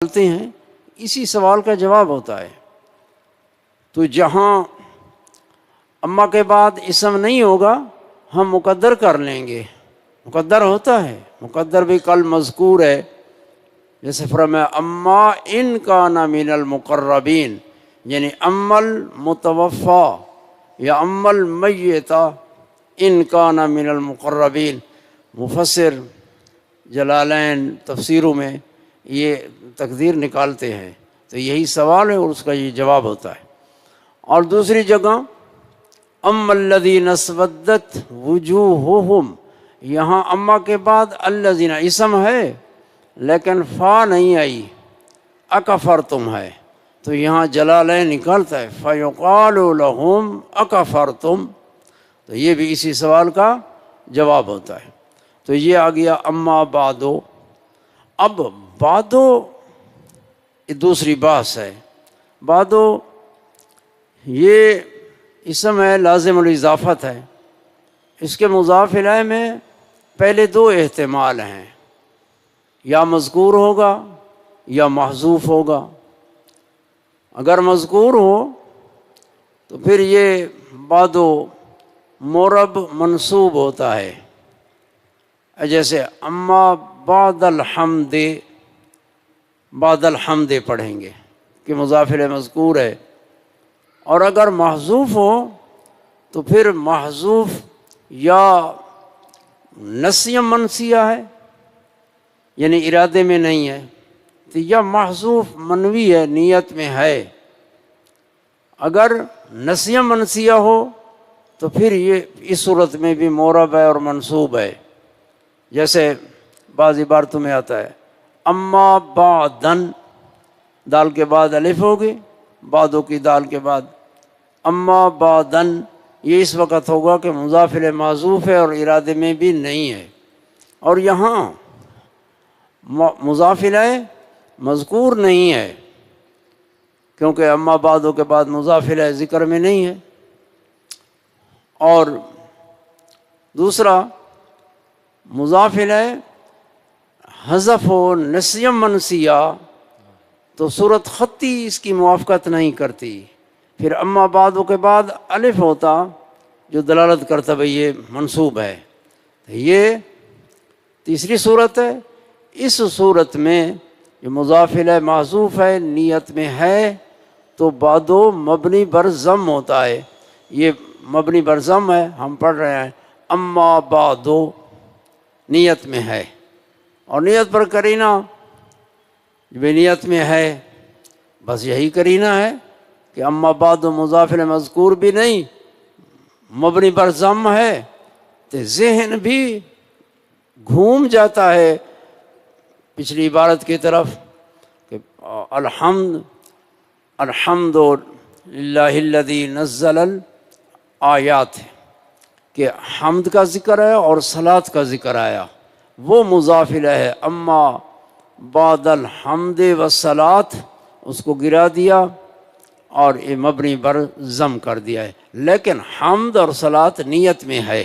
نکالتے ہیں اسی سوال کا جواب ہوتا ہے۔ تو جہاں اما کے بعد اسم نہیں ہوگا ہم مقدر کر لیں گے، مقدر ہوتا ہے، مقدر بھی کل مذکور ہے، جیسے فرمایا اما ان کان من المقربین، یعنی اما المتوفی یا اما المیت ان کان من المقربین۔ مفسر جلالین تفسیروں میں یہ تقدیر نکالتے ہیں، تو یہی سوال ہے اور اس کا یہ جواب ہوتا ہے۔ اور دوسری جگہ اما الذین اسودت وجوہہم، یہاں اما کے بعد الذین اسم ہے لیکن فا نہیں آئی، اکفرتم ہے، تو یہاں جلالین نکالتا ہے فیقال لہم اکفرتم، تو یہ بھی اسی سوال کا جواب ہوتا ہے۔ تو یہ آ گیا اما بعدو۔ اب بعدو یہ دوسری بحث ہے۔ بعدو یہ اسم ہے، لازم الاضافت ہے، اس کے مضاف الیہ میں پہلے دو احتمال ہیں، یا مذکور ہوگا یا محذوف ہوگا۔ اگر مذکور ہو تو پھر یہ بعدو مرب منصوب ہوتا ہے، جیسے اما بعد الحمد، بعد الحمد پڑھیں گے کہ مضاف الیہ مذکور ہے۔ اور اگر محذوف ہو تو پھر محذوف یا نسیہ منسیہ ہے، یعنی ارادے میں نہیں ہے، تو یا محذوف منوی ہے، نیت میں ہے۔ اگر نسیہ منسیہ ہو تو پھر یہ اس صورت میں بھی معرب ہے اور منصوب ہے، جیسے بعض عبارتوں میں آتا ہے اما بعدن، دال کے بعد الف ہوگی، بعدو کی دال کے بعد اما بعدن، یہ اس وقت ہوگا کہ مضاف الیہ معذوف ہے اور ارادے میں بھی نہیں ہے۔ اور یہاں مضاف الیہ مذکور نہیں ہے کیونکہ اما بعدو کے بعد مضاف الیہ ذکر میں نہیں ہے۔ اور دوسرا مضاف الیہ حذف ہو نسیہ منسیہ تو صورت خطی اس کی موافقت نہیں کرتی، پھر اما بعدو کے بعد الف ہوتا جو دلالت کرتا بھئی یہ منصوب ہے۔ یہ تیسری صورت ہے۔ اس صورت میں جو مضاف الیہ محذوف ہے، نیت میں ہے، تو بعدو مبنی بر ضم ہوتا ہے، یہ مبنی بر ضم ہے، ہم پڑھ رہے ہیں اما بعدو، نیت میں ہے، اور نیت پر کرینہ بھی نیت میں ہے، بس یہی کرینہ ہے کہ اما بعد مضاف الیہ مذکور بھی نہیں، مبنی بر ضم ہے، تو ذہن بھی گھوم جاتا ہے پچھلی عبارت کی طرف کہ الحمد للہ الذی نزل الآیات، کہ حمد کا ذکر ہے اور صلاۃ کا ذکر آیا، وہ مضاف الیہ ہے۔ اما بعد الحمد والصلاۃ اس کو گرا دیا اور یہ مبنی بر ضم کر دیا ہے، لیکن حمد اور صلاۃ نیت میں ہے،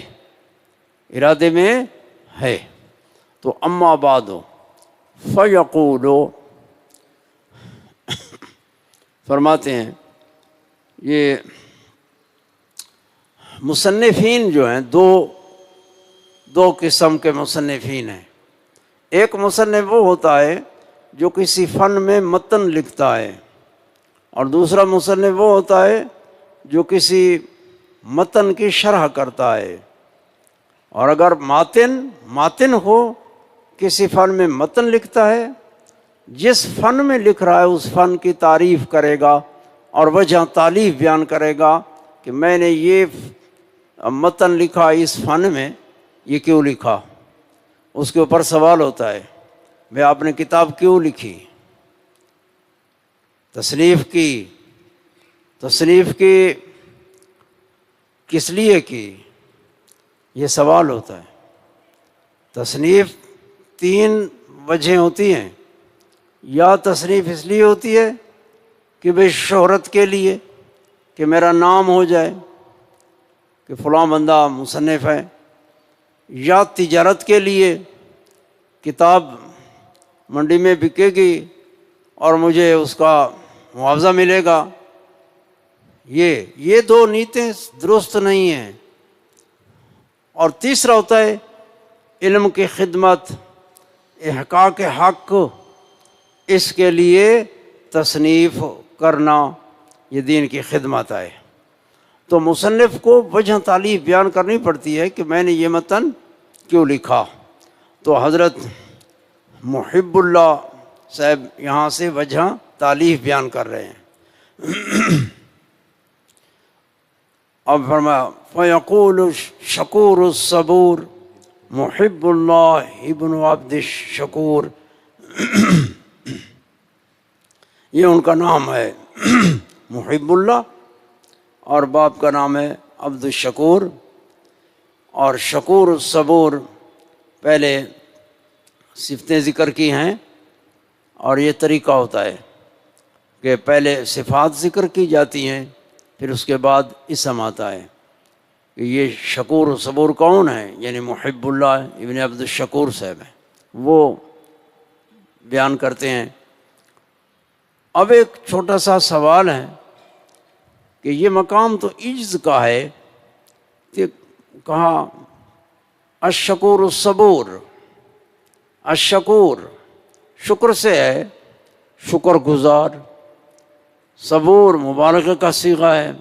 ارادے میں ہے۔ تو اما بعد فیقولو، فرماتے ہیں یہ مصنفین جو ہیں دو قسم کے مصنفین ہیں۔ ایک مصنف وہ ہوتا ہے جو کسی فن میں متن لکھتا ہے، اور دوسرا مصنف وہ ہوتا ہے جو کسی متن کی شرح کرتا ہے۔ اور اگر ماتن ہو، کسی فن میں متن لکھتا ہے، جس فن میں لکھ رہا ہے اس فن کی تعریف کرے گا اور وجہ تالیف بیان کرے گا کہ میں نے یہ متن لکھا اس فن میں، یہ کیوں لکھا، اس کے اوپر سوال ہوتا ہے بھئی آپ نے کتاب کیوں لکھی، تصنیف کی کس لیے کی، یہ سوال ہوتا ہے۔ تصنیف 3 وجہیں ہوتی ہیں، یا تصنیف اس لیے ہوتی ہے کہ بھئی شہرت کے لیے، کہ میرا نام ہو جائے کہ فلاں بندہ مصنف ہے، یا تجارت کے لیے، کتاب منڈی میں بکے گی اور مجھے اس کا معاوضہ ملے گا، یہ دو نیتیں درست نہیں ہیں۔ اور تیسرا ہوتا ہے علم کی خدمت، احقاق حق، اس کے لیے تصنیف کرنا، یہ دین کی خدمت ہے۔ تو مصنف کو وجہ تالیف بیان کرنی پڑتی ہے کہ میں نے یہ متن کیوں لکھا۔ تو حضرت محب اللہ صاحب یہاں سے وجہ تالیف بیان کر رہے ہیں۔ اب فرمایا فیقول شکور الصبور محب اللہ ابن عبد الشکور، یہ ان کا نام ہے محب اللہ، اور باپ کا نام ہے عبد الشکور۔ اور شکور الصبور پہلے صفتیں ذکر کی ہیں، اور یہ طریقہ ہوتا ہے کہ پہلے صفات ذکر کی جاتی ہیں، پھر اس کے بعد اسم آتا ہے کہ یہ شکور و صبور کون ہے، یعنی محب اللہ ابن عبد الشکور صاحب ہیں، وہ بیان کرتے ہیں۔ اب ایک چھوٹا سا سوال ہے کہ یہ مقام تو عجز کا ہے، کہ کہا الشکور الصبور، الشکور شکر سے ہے، شکر گزار، صبور مبالغہ کا صیغہ ہے،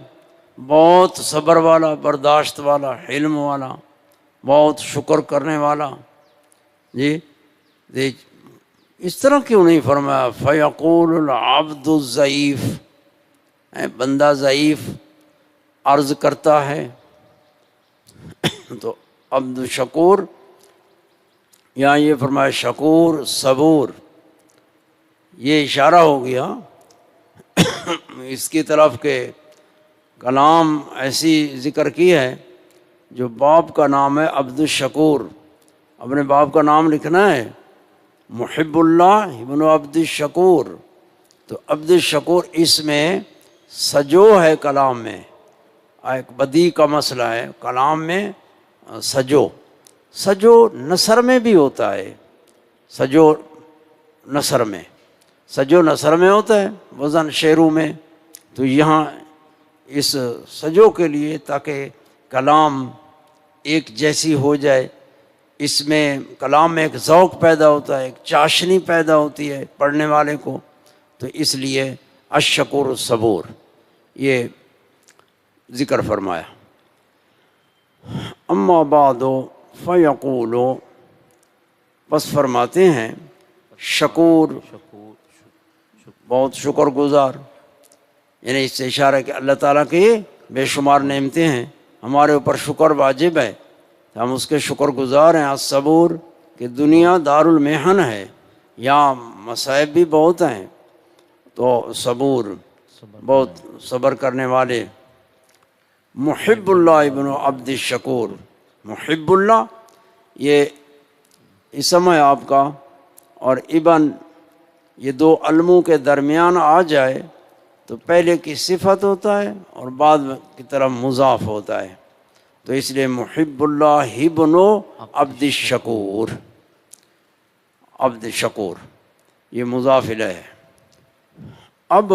بہت صبر والا، برداشت والا، حلم والا، بہت شکر کرنے والا۔ جی اس طرح کیوں نہیں فرمایا فیقول العبد الضعیف، بندہ ضعیف عرض کرتا ہے، تو عبد الشکور، یہاں یہ فرمایا شکور صبور، یہ اشارہ ہو گیا اس کی طرف کہ کلام ایسی ذکر کی ہے جو باپ کا نام ہے عبد الشکور، اپنے باپ کا نام لکھنا ہے محب اللہ ابن عبد الشکور۔ تو عبد الشکور اس میں سجو ہے، کلام میں ایک بدیع کا مسئلہ ہے، کلام میں سجو نثر میں بھی ہوتا ہے، سجو نثر میں ہوتا ہے وزن شعروں میں، تو یہاں اس سجو کے لیے تاکہ کلام ایک جیسی ہو جائے، اس میں کلام میں ایک ذوق پیدا ہوتا ہے، ایک چاشنی پیدا ہوتی ہے پڑھنے والے کو، تو اس لیے الشکور الصبور یہ ذکر فرمایا۔ اما بعد فیقول، پس فرماتے ہیں شکور بہت شکر گزار، یعنی اس سے اشارہ ہے کہ اللہ تعالیٰ کی بے شمار نعمتیں ہیں، ہمارے اوپر شکر واجب ہے، ہم اس کے شکر گزار ہیں۔ الصبور کہ دنیا دار المحن ہے، یہاں مصائب بھی بہت ہیں، تو صبور بہت صبر کرنے والے۔ محب اللہ ابن عبد الشکور، محب اللہ یہ اسم ہے آپ کا، اور ابن یہ دو علموں کے درمیان آ جائے تو پہلے کی صفت ہوتا ہے اور بعد کی طرف مضاف ہوتا ہے، تو اس لیے محب اللہ ابن عبد الشکور، عبد الشکور یہ مضاف الیہ ہے۔ اب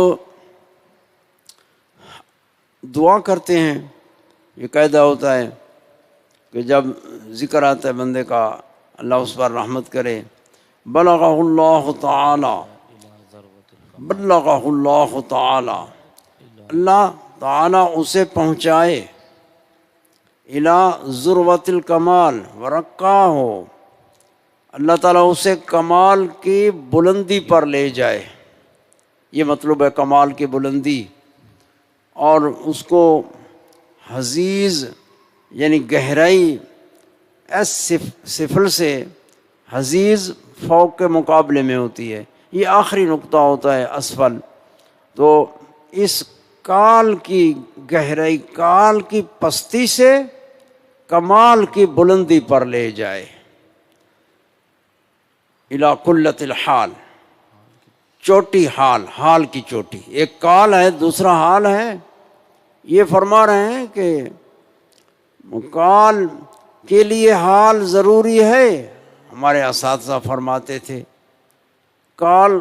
دعا کرتے ہیں، یہ قاعدہ ہوتا ہے کہ جب ذکر آتا ہے بندے کا اللہ اس پر رحمت کرے، بلغہ اللہ تعالی، بلغہ اللہ تعالی، اللہ تعالی اسے پہنچائے، الی ذروۃ الکمال ورقاہ، اللہ تعالیٰ اسے کمال کی بلندی پر لے جائے، یہ مطلب ہے کمال کی بلندی، اور اس کو حزیز یعنی گہرائی، اس سفل سے حزیز فوق کے مقابلے میں ہوتی ہے، یہ آخری نقطہ ہوتا ہے اسفل، تو اس کال کی گہرائی، کال کی پستی سے کمال کی بلندی پر لے جائے، الی قلۃ الحال، چوٹی حال، حال کی چوٹی، ایک کال ہے دوسرا حال ہے۔ یہ فرما رہے ہیں کہ کال کے لیے حال ضروری ہے، ہمارے اساتذہ فرماتے تھے کال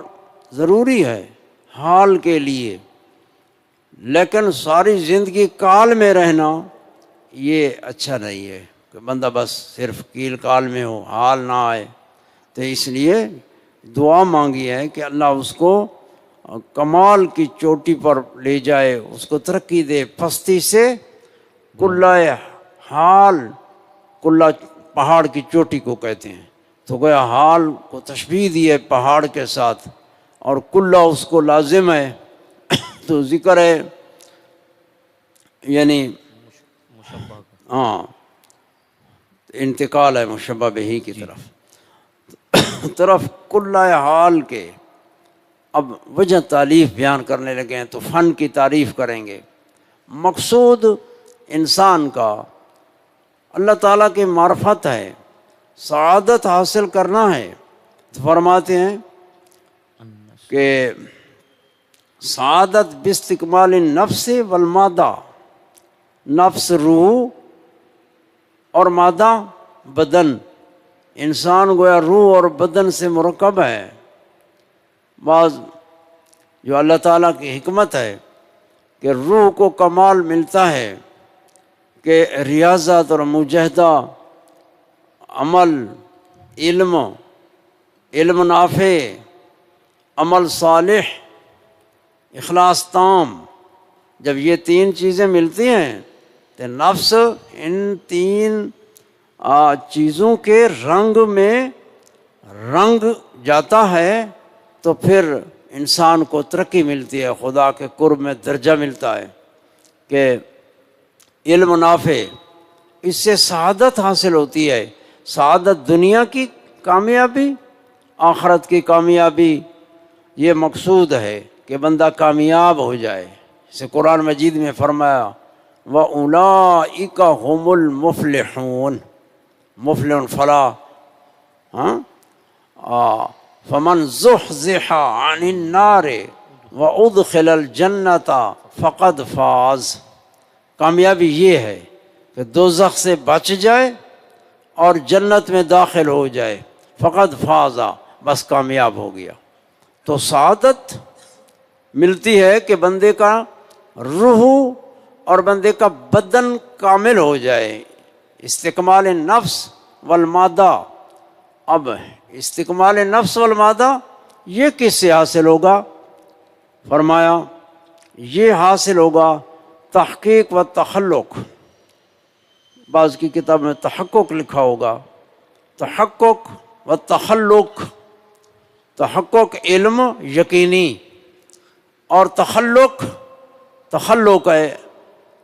ضروری ہے حال کے لیے، لیکن ساری زندگی کال میں رہنا یہ اچھا نہیں ہے کہ بندہ بس صرف کیل کال میں ہو، حال نہ آئے۔ تو اس لیے دعا مانگی ہے کہ اللہ اس کو کمال کی چوٹی پر لے جائے، اس کو ترقی دے، پستی سے کلہ حال، کلہ پہاڑ کی چوٹی کو کہتے ہیں، تو گویا حال کو تشبیہ دی ہے پہاڑ کے ساتھ، اور کلہ اس کو لازم ہے۔ تو ذکر ہے یعنی ہاں انتقال ہے مشبہ بہی کی طرف کلہ حال کے۔ اب وجہ تعریف بیان کرنے لگے ہیں تو فن کی تعریف کریں گے۔ مقصود انسان کا اللہ تعالیٰ کی معرفت ہے، سعادت حاصل کرنا ہے، تو فرماتے ہیں کہ سعادت باستکمال النفس والمادہ، نفس روح اور مادہ بدن، انسان گویا روح اور بدن سے مرکب ہے۔ بعض جو اللہ تعالیٰ کی حکمت ہے کہ روح کو کمال ملتا ہے کہ ریاضت اور مجاہدہ، عمل، علم نافع، عمل صالح، اخلاص تام، جب یہ تین چیزیں ملتی ہیں تو نفس ان تین چیزوں کے رنگ میں رنگ جاتا ہے، تو پھر انسان کو ترقی ملتی ہے، خدا کے قرب میں درجہ ملتا ہے کہ علم نافع، اس سے سعادت حاصل ہوتی ہے۔ سعادت دنیا کی کامیابی، آخرت کی کامیابی، یہ مقصود ہے کہ بندہ کامیاب ہو جائے۔ اسے قرآن مجید میں فرمایا وَأُولَئِكَ هُمُ الْمُفْلِحُونَ، مفلح فلاح، فمن زحزح عن النار وادخل الجنة فقد فاز۔ کامیابی یہ ہے کہ دوزخ سے بچ جائے اور جنت میں داخل ہو جائے، فقد فاز، بس کامیاب ہو گیا۔ تو سعادت ملتی ہے کہ بندے کا روح اور بندے کا بدن کامل ہو جائے، استکمال نفس والمادہ۔ اب استکمال نفس والمادہ یہ کس سے حاصل ہوگا؟ فرمایا یہ حاصل ہوگا تحقیق و تخلق، بعض کی کتاب میں تحقق لکھا ہوگا، تحقق و تخلق۔ تحقق علم یقینی، اور تخلق ہے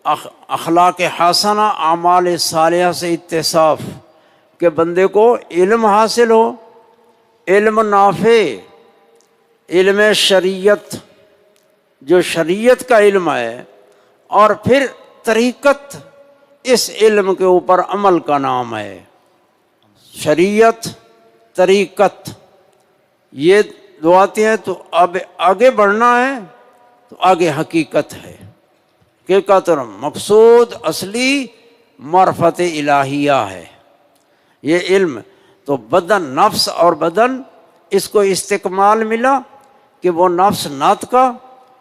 اخلاق حسنہ، اعمال صالحہ سے اتصاف، کہ بندے کو علم حاصل ہو، علم نافع، علم شریعت جو شریعت کا علم ہے، اور پھر طریقت، اس علم کے اوپر عمل کا نام ہے۔ شریعت، طریقت، یہ دو آتی ہیں تو اب آگے بڑھنا ہے تو آگے حقیقت ہے۔ حقیقت اور مقصود اصلی معرفت الہیہ ہے یہ علم۔ تو بدن، نفس اور بدن، اس کو استکمال ملا کہ وہ نفس ناطقہ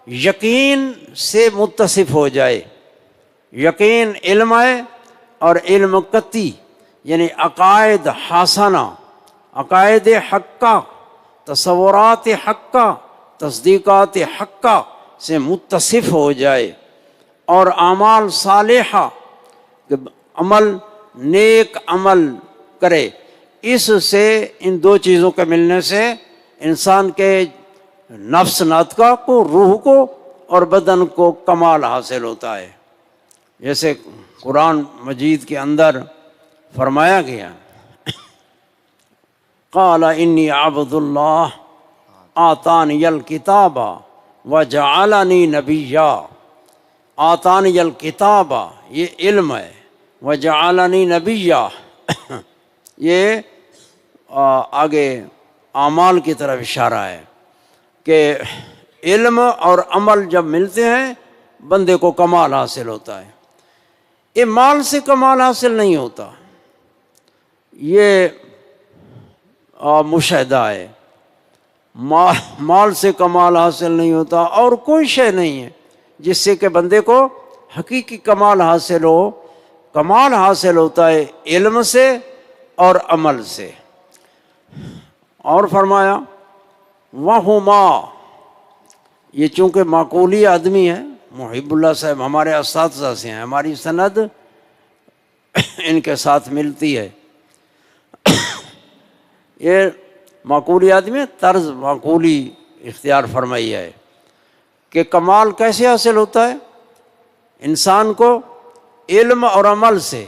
یقین سے متصف ہو جائے۔ یقین علم ہے، اور علم قطعی یعنی عقائد حسنہ، عقائد حقہ، تصورات حقہ، تصدیقات حقہ سے متصف ہو جائے، اور اعمال صالحہ کہ عمل، نیک عمل کرے۔ اس سے، ان دو چیزوں کے ملنے سے انسان کے نفس ناطقہ کو، روح کو اور بدن کو کمال حاصل ہوتا ہے۔ جیسے قرآن مجید کے اندر فرمایا گیا قال انی عبد اللہ آتانی الکتاب وجعلنی نبیا۔ آتانی الکتاب یہ علم ہے، وجعلنی نبیا یہ آگے اعمال کی طرف اشارہ ہے کہ علم اور عمل جب ملتے ہیں بندے کو کمال حاصل ہوتا ہے۔ یہ مال سے کمال حاصل نہیں ہوتا، یہ مشاہدہ ہے مال سے کمال حاصل نہیں ہوتا، اور کوئی شے نہیں ہے جس سے کہ بندے کو حقیقی کمال حاصل ہو۔ کمال حاصل ہوتا ہے علم سے اور عمل سے۔ اور فرمایا وَهُمَا، یہ چونکہ معقولی آدمی ہے، محب اللہ صاحب ہمارے اساتذہ سے ہیں، ہماری سند ان کے ساتھ ملتی ہے۔ یہ معقولی آدمی طرز معقولی اختیار فرمائی ہے کہ کمال کیسے حاصل ہوتا ہے انسان کو؟ علم اور عمل سے۔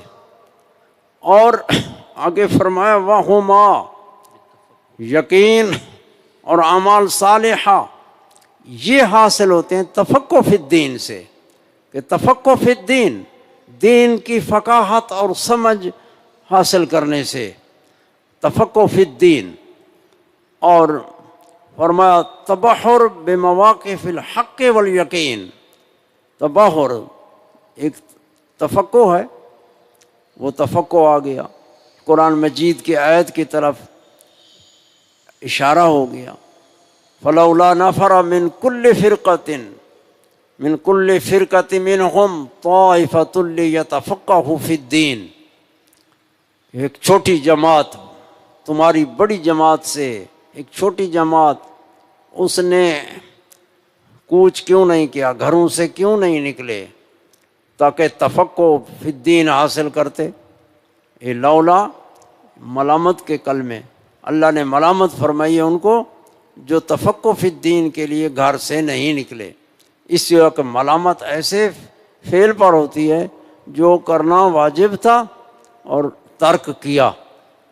اور آگے فرمایا وَهُمَا، یقین اور اعمال صالحہ یہ حاصل ہوتے ہیں تفقہ فی الدین سے، کہ تفقہ فی الدین، دین کی فقاہت اور سمجھ حاصل کرنے سے، تفقہ فی الدین۔ اور فرمایا تبحر بمواقف الحق والیقین، تبحر ایک تفقہ ہے، وہ تفقہ آ گیا، قرآن مجید کی آیت کی طرف اشارہ ہو گیا، فلولا نفر من كل فرقة منهم طائفة ليتفقهوا في الدين، ایک چھوٹی جماعت تمہاری بڑی جماعت سے ایک چھوٹی جماعت، اس نے کوچ کیوں نہیں کیا، گھروں سے کیوں نہیں نکلے تاکہ تفقہ فی الدین حاصل کرتے؟ یہ لولا ملامت کے کلمے، اللہ نے ملامت فرمائی ہے ان کو جو تفقہ فی الدین کے لیے گھر سے نہیں نکلے۔ اس لیے کہ ملامت ایسے فعل پر ہوتی ہے جو کرنا واجب تھا اور ترک کیا،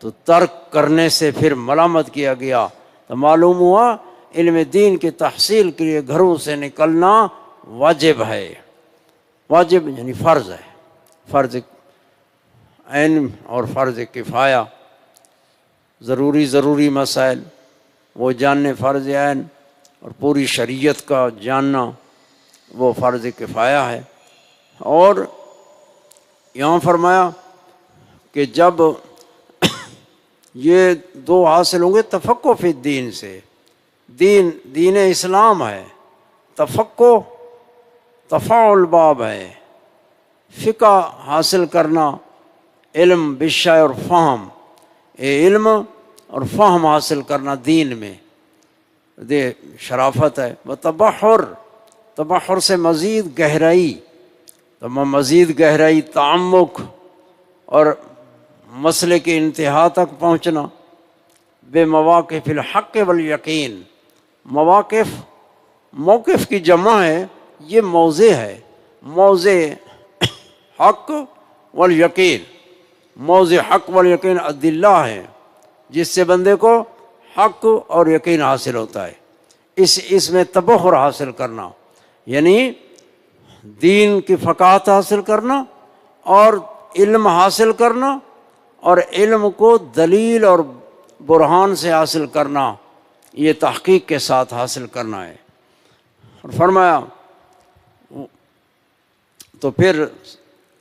تو ترک کرنے سے پھر ملامت کیا گیا، تو معلوم ہوا علم دین کی تحصیل کے لیے گھروں سے نکلنا واجب ہے۔ واجب یعنی فرض ہے، فرض عین اور فرض کفایہ، ضروری مسائل وہ جاننے فرض عین، اور پوری شریعت کا جاننا وہ فرض کفایہ ہے۔ اور یہاں فرمایا کہ جب یہ دو حاصل ہوں گے تفقہ فی الدین سے، دین اسلام ہے، تفقہ تفاعل باب ہے، فقہ حاصل کرنا، علم بالشیء اور فہم، علم اور فہم حاصل کرنا دین میں دے شرافت ہے۔ وہ تبحر سے مزید گہرائی، تو مزید گہرائی، تعمق اور مسئلے کی انتہا تک پہنچنا، بے مواقف الحق والیقین، موقف کی جمع ہے، یہ موضع ہے، موضع حق والیقین، موضع حق والیقین ادلہ ہے جس سے بندے کو حق اور یقین حاصل ہوتا ہے۔ اس میں تبحر حاصل کرنا یعنی دین کی فقاہت حاصل کرنا اور علم حاصل کرنا، اور علم کو دلیل اور برہان سے حاصل کرنا، یہ تحقیق کے ساتھ حاصل کرنا ہے۔ اور فرمایا تو پھر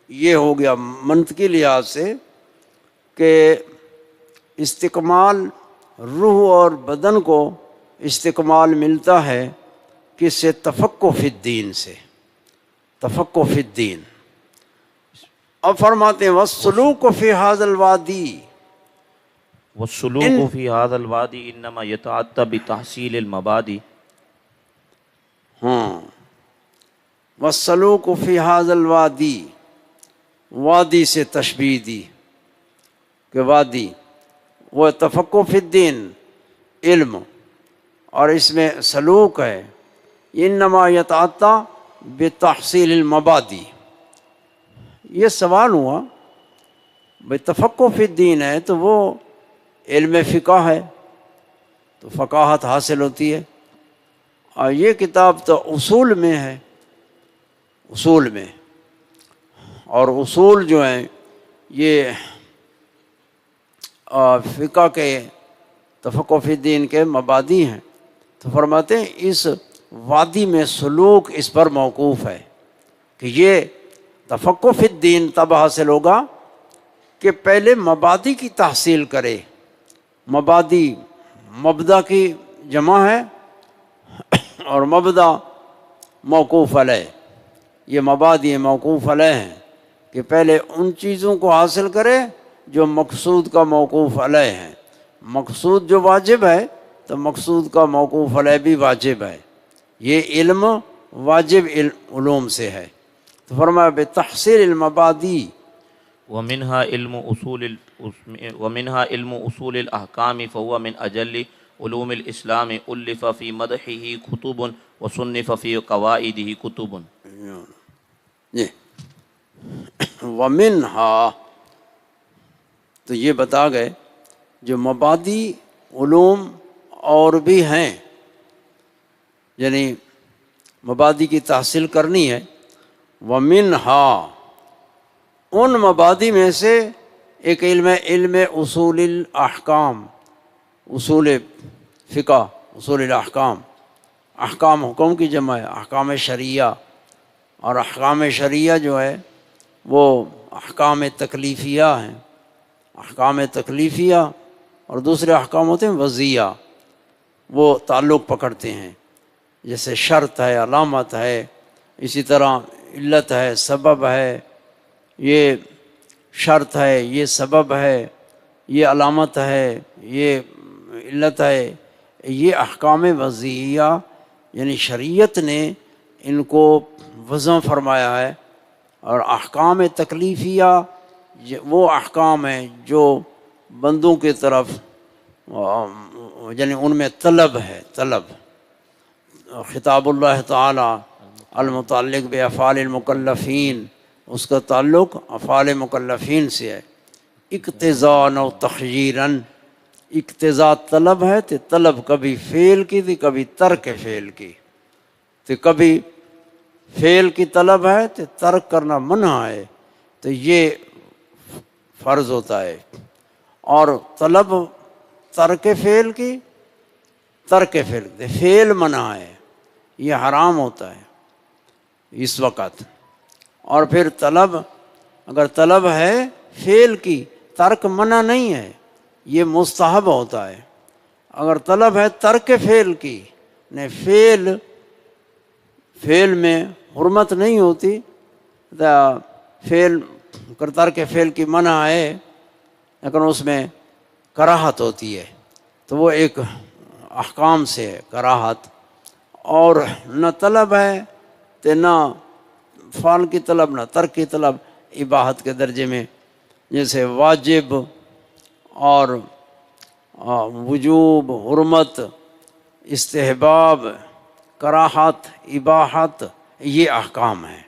یہ ہو گیا منطقی لحاظ سے کہ استکمال روح اور بدن کو استکمال ملتا ہے کس سے؟ تفقہ فی الدین سے، تفقہ فی الدین۔ اب فرماتے ہیں والسلوک فی ھذا الوادی، والسلوک فی ھذا الوادی انما یتعطى بتحصیل المبادی۔ والسلوک فی ھذا الوادی، وادی سے تشبیہ دی کہ وادی وہ تفقہ فی الدین علم، اور اس میں سلوک ہے، انما یتعطى بتحصیل المبادی۔ یہ سوال ہوا بھئی تفقہ فی الدین ہے تو وہ علم فقہ ہے تو فقاہت حاصل ہوتی ہے، اور یہ کتاب تو اصول میں ہے، اصول میں، اور اصول جو ہیں یہ فقہ کے تفقہ فی الدین کے مبادی ہیں، تو فرماتے ہیں اس وادی میں سلوک اس پر موقوف ہے کہ یہ تفقہ فی الدین تب حاصل ہوگا کہ پہلے مبادی کی تحصیل کرے، مبادی مبدا کی جمع ہے اور مبدا موقوف علیہ، یہ مبادی موقوف علیہ ہیں کہ پہلے ان چیزوں کو حاصل کرے جو مقصود کا موقوف علیہ ہیں۔ مقصود جو واجب ہے تو مقصود کا موقوف علیہ بھی واجب ہے، یہ علم واجب علوم سے ہے۔ تو فرمایا بتحصیل المبادی، ومنها علم اصول الاحکام فهو من اجل علوم الاسلام، الف فی مدحه کتب وصنف فی قواعده کتب۔ جی ومنہا، تو یہ بتا گئے جو مبادی علوم اور بھی ہیں، یعنی مبادی کی تحصیل کرنی ہے۔ ومنہا، ان مبادی میں سے ایک علم اصول الاحکام، اصول فقہ، اصول الاحکام، احکام حکم کی جمع ہے، احکام شرعیہ، اور احکام شرعیہ جو ہے وہ احکام تکلیفیہ ہیں، احکام تکلیفیہ، اور دوسرے احکام ہوتے ہیں وضعیہ، وہ تعلق پکڑتے ہیں، جیسے شرط ہے، علامت ہے، اسی طرح علت ہے، سبب ہے، یہ شرط ہے، یہ سبب ہے، یہ علامت ہے، یہ علت ہے، یہ احکام وضعیہ، یعنی شریعت نے ان کو وضع فرمایا ہے۔ اور احکام تکلیفیہ وہ احکام ہیں جو بندوں کی طرف، یعنی ان میں طلب ہے، طلب، خطاب اللہ تعالی المتعلق بافعال المکلفین، اس کا تعلق افعال مکلفین سے ہے۔ اقتضاء و تخییراً، اقتضاء طلب ہے تو طلب کبھی فعل کی تھی، کبھی ترک فعل کی، تو کبھی فعل کی طلب ہے تو ترک کرنا منع ہے، تو یہ فرض ہوتا ہے۔ اور طلب ترک فعل کی، ترک فعل، فعل منع ہے، یہ حرام ہوتا ہے اس وقت۔ اور پھر طلب، اگر طلب ہے فعل کی، ترک منع نہیں ہے، یہ مستحب ہوتا ہے۔ اگر طلب ہے ترک فعل کی، نے فعل میں حرمت نہیں ہوتی، فعل ترک فعل کی منع ہے، لیکن اس میں کراہت ہوتی ہے، تو وہ ایک احکام سے ہے کراہت۔ اور نہ طلب ہے تو نہ فعل کی طلب، نہ ترک کی طلب، اباحت کے درجے میں، جیسے واجب اور وجوب، حرمت، استحباب، کراہت، اباحت، یہ احکام ہیں۔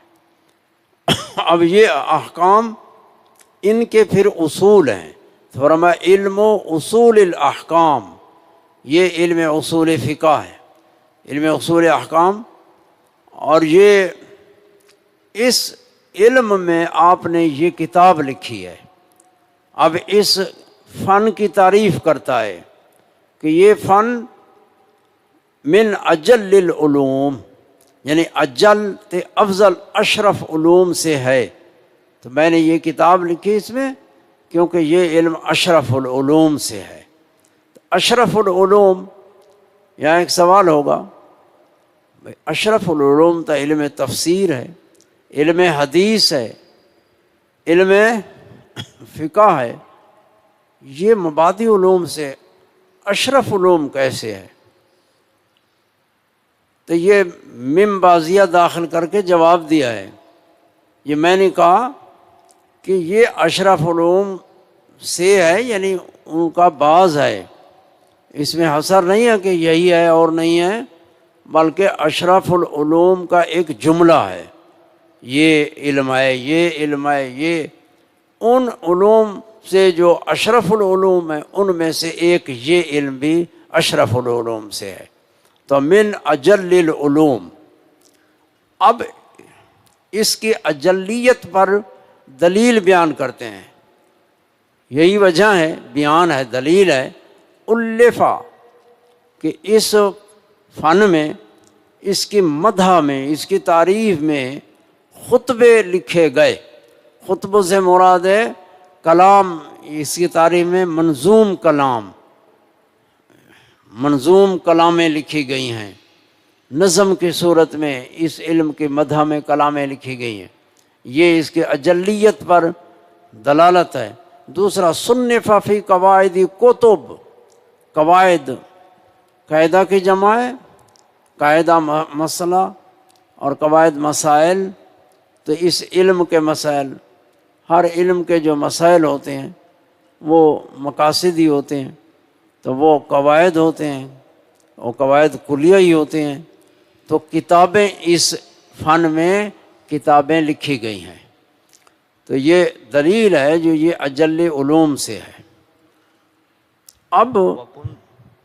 اب یہ احکام ان کے پھر اصول ہیں، فرمایا علم و اصول الاحکام، یہ علم اصول فقہ ہے، علم اصول احکام۔ اور یہ اس علم میں آپ نے یہ کتاب لکھی ہے۔ اب اس فن کی تعریف کرتا ہے کہ یہ فن من اجل العلوم، یعنی اجل تے افضل اشرف علوم سے ہے۔ تو میں نے یہ کتاب لکھی اس میں کیونکہ یہ علم اشرف العلوم سے ہے۔ اشرف العلوم، یہاں ایک سوال ہوگا، اشرف العلوم تو علم تفسیر ہے، علم حدیث ہے، علم فقہ ہے، یہ مبادی علوم سے اشرف علوم کیسے ہے؟ تو یہ من بازیہ داخل کر کے جواب دیا ہے۔ یہ میں نے کہا کہ یہ اشرف علوم سے ہے، یعنی ان کا بعض ہے، اس میں حصر نہیں ہے کہ یہی ہے اور نہیں ہے، بلکہ اشرف العلوم کا ایک جملہ ہے، یہ علم ہے، یہ علم ہے، یہ ان علوم سے جو اشرف العلوم ہے ان میں سے ایک یہ علم بھی اشرف العلوم سے ہے۔ تو من اجل العلوم، اب اس کی اجلیت پر دلیل بیان کرتے ہیں، یہی وجہ ہے، بیان ہے، دلیل ہے، الفا، کہ اس فن میں، اس کی مدح میں، اس کی تعریف میں خطبے لکھے گئے۔ خطبوں سے مراد ہے کلام، اس کی تعریف میں منظوم کلام، منظوم کلامیں لکھی گئی ہیں، نظم کی صورت میں اس علم کے مدح میں کلامیں لکھی گئی ہیں، یہ اس کے اجلیت پر دلالت ہے۔ دوسرا صنف فی قواعد کتب، قواعد قاعدہ کی جمع ہے، قاعدہ مسئلہ اور قواعد مسائل، تو اس علم کے مسائل، ہر علم کے جو مسائل ہوتے ہیں وہ مقاصدی ہوتے ہیں، تو وہ قواعد ہوتے ہیں، وہ قواعد کلیہ ہی ہوتے ہیں، تو کتابیں اس فن میں کتابیں لکھی گئی ہیں، تو یہ دلیل ہے جو یہ اجل علوم سے ہے۔ اب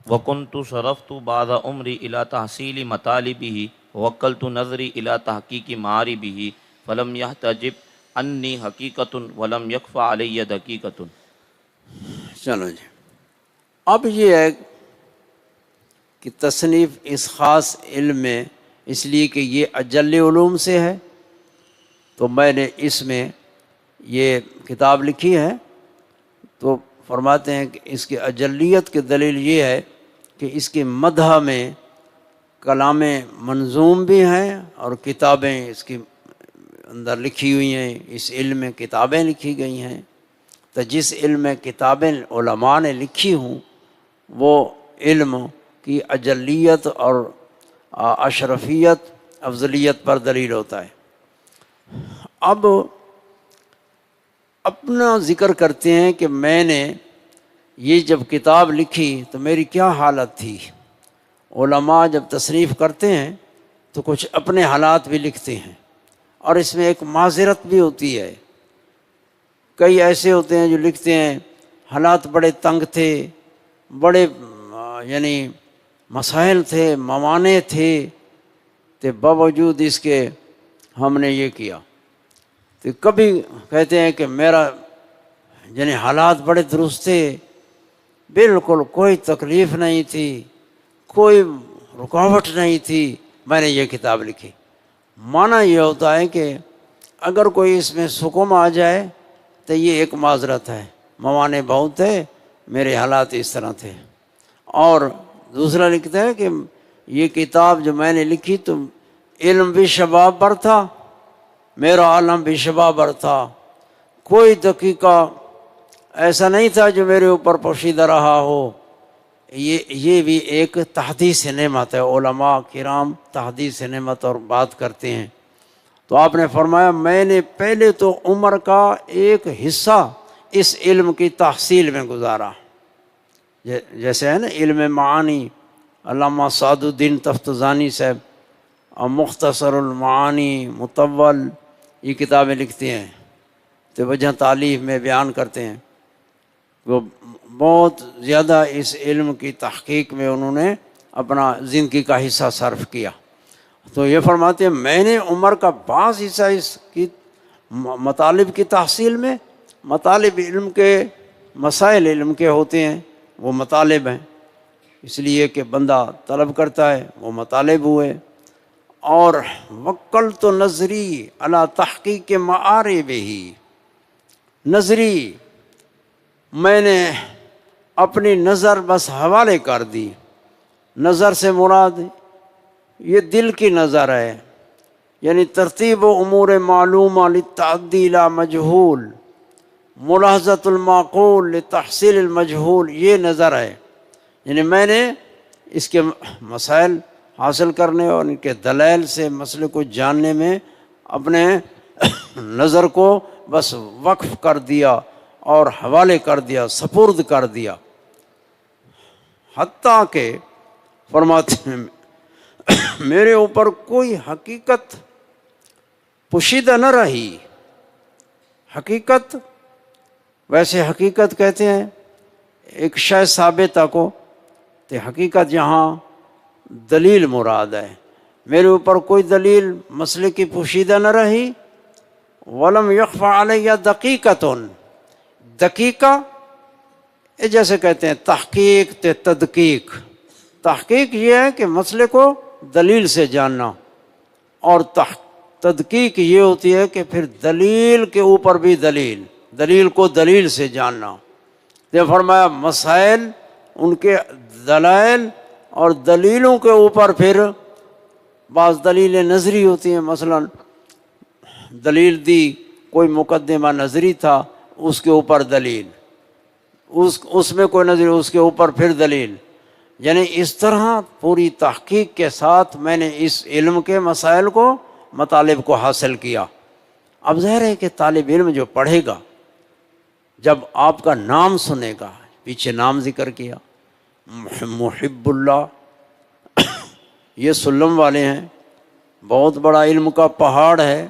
وکنت صرفت بعض عمری الى تحصیل مطالبه ووکلت نظری الى تحقیق معاربه فلم يحتجب انی حقیقت ولم یکفى علی دقیقت۔ چلو جی، اب یہ ہے کہ تصنیف اس خاص علم میں اس لیے کہ یہ اجل علوم سے ہے، تو میں نے اس میں یہ کتاب لکھی ہے، تو فرماتے ہیں کہ اس کی اجلیت کی دلیل یہ ہے کہ اس کے مدح میں کلام منظوم بھی ہیں اور کتابیں اس کے اندر لکھی ہوئی ہیں، اس علم میں کتابیں لکھی گئی ہیں، تو جس علم میں کتابیں علماء نے لکھی ہوں وہ علم کی اجلیت اور اشرفیت افضلیت پر دلیل ہوتا ہے۔ اب اپنا ذکر کرتے ہیں کہ میں نے یہ جب کتاب لکھی تو میری کیا حالت تھی۔ علماء جب تصنیف کرتے ہیں تو کچھ اپنے حالات بھی لکھتے ہیں، اور اس میں ایک معذرت بھی ہوتی ہے۔ کئی ایسے ہوتے ہیں جو لکھتے ہیں حالات بڑے تنگ تھے، بڑے یعنی مسائل تھے، موانع تھے، تو باوجود اس کے ہم نے یہ کیا۔ تو کبھی کہتے ہیں کہ میرا یعنی حالات بڑے درست تھے، بالکل کوئی تکلیف نہیں تھی، کوئی رکاوٹ نہیں تھی، میں نے یہ کتاب لکھی۔ معنی یہ ہوتا ہے کہ اگر کوئی اس میں سکون آ جائے تو یہ ایک معذرت ہے، موانع بہت ہے، میرے حالات اس طرح تھے۔ اور دوسرا لکھتا ہے کہ یہ کتاب جو میں نے لکھی تو علم بھی شباب پر تھا، میرا عالم بھی شباب پر تھا، کوئی دقیقہ ایسا نہیں تھا جو میرے اوپر پوشیدہ رہا ہو۔ یہ بھی ایک تحدیث نعمت ہے، علماء کرام تحدیث نعمت اور بات کرتے ہیں۔ تو آپ نے فرمایا میں نے پہلے تو عمر کا ایک حصہ اس علم کی تحصیل میں گزارا، جیسے ہے نا علم معانی، علامہ سعد الدین تفتزانی صاحب اور مختصر المعانی مطول یہ کتابیں لکھتے ہیں، تو وجہ تعلیف میں بیان کرتے ہیں، وہ بہت زیادہ اس علم کی تحقیق میں انہوں نے اپنا زندگی کا حصہ صرف کیا۔ تو یہ فرماتے ہیں میں نے عمر کا بعض حصہ اس کی مطالب کی تحصیل میں، مطالب علم کے مسائل علم کے ہوتے ہیں وہ مطالب ہیں، اس لیے کہ بندہ طلب کرتا ہے، وہ مطالب ہوئے۔ اور وکلت نظری علی تحقیق معاربہ، نظری میں نے اپنی نظر بس حوالے کر دی۔ نظر سے مراد یہ دل کی نظر ہے، یعنی ترتیب و امور معلومہ للتعدی الی مجہول، ملاحظۃ المعقول لتحصیل المجہول، یہ نظر ہے، یعنی میں نے اس کے مسائل حاصل کرنے اور ان کے دلائل سے مسئلے کو جاننے میں اپنے نظر کو بس وقف کر دیا اور حوالے کر دیا، سپرد کر دیا، حتیٰ کہ فرماتے ہیں میرے اوپر کوئی حقیقت پوشیدہ نہ رہی۔ حقیقت ویسے حقیقت کہتے ہیں ایک شے ثابتہ کو، تو حقیقت یہاں دلیل مراد ہے، میرے اوپر کوئی دلیل مسئلے کی پوشیدہ نہ رہی۔ ولم یخفی علی دقیقۃ، دقیقہ جیسے کہتے ہیں تحقیق تدقیق، تحقیق یہ ہے کہ مسئلے کو دلیل سے جاننا، اور تدقیق یہ ہوتی ہے کہ پھر دلیل کے اوپر بھی دلیل کو دلیل سے جاننا۔ تو فرمایا مسائل ان کے دلائل اور دلیلوں کے اوپر پھر بعض دلیلیں نظری ہوتی ہیں، مثلا دلیل دی کوئی مقدمہ نظری تھا، اس کے اوپر دلیل، اس میں کوئی نظری، اس کے اوپر پھر دلیل، یعنی اس طرح پوری تحقیق کے ساتھ میں نے اس علم کے مسائل کو، مطالب کو حاصل کیا۔ اب ظاہر ہے کہ طالب علم جو پڑھے گا، جب آپ کا نام سنے گا، پیچھے نام ذکر کیا، محب اللہ، یہ سلم والے ہیں، بہت بڑا علم کا پہاڑ ہے،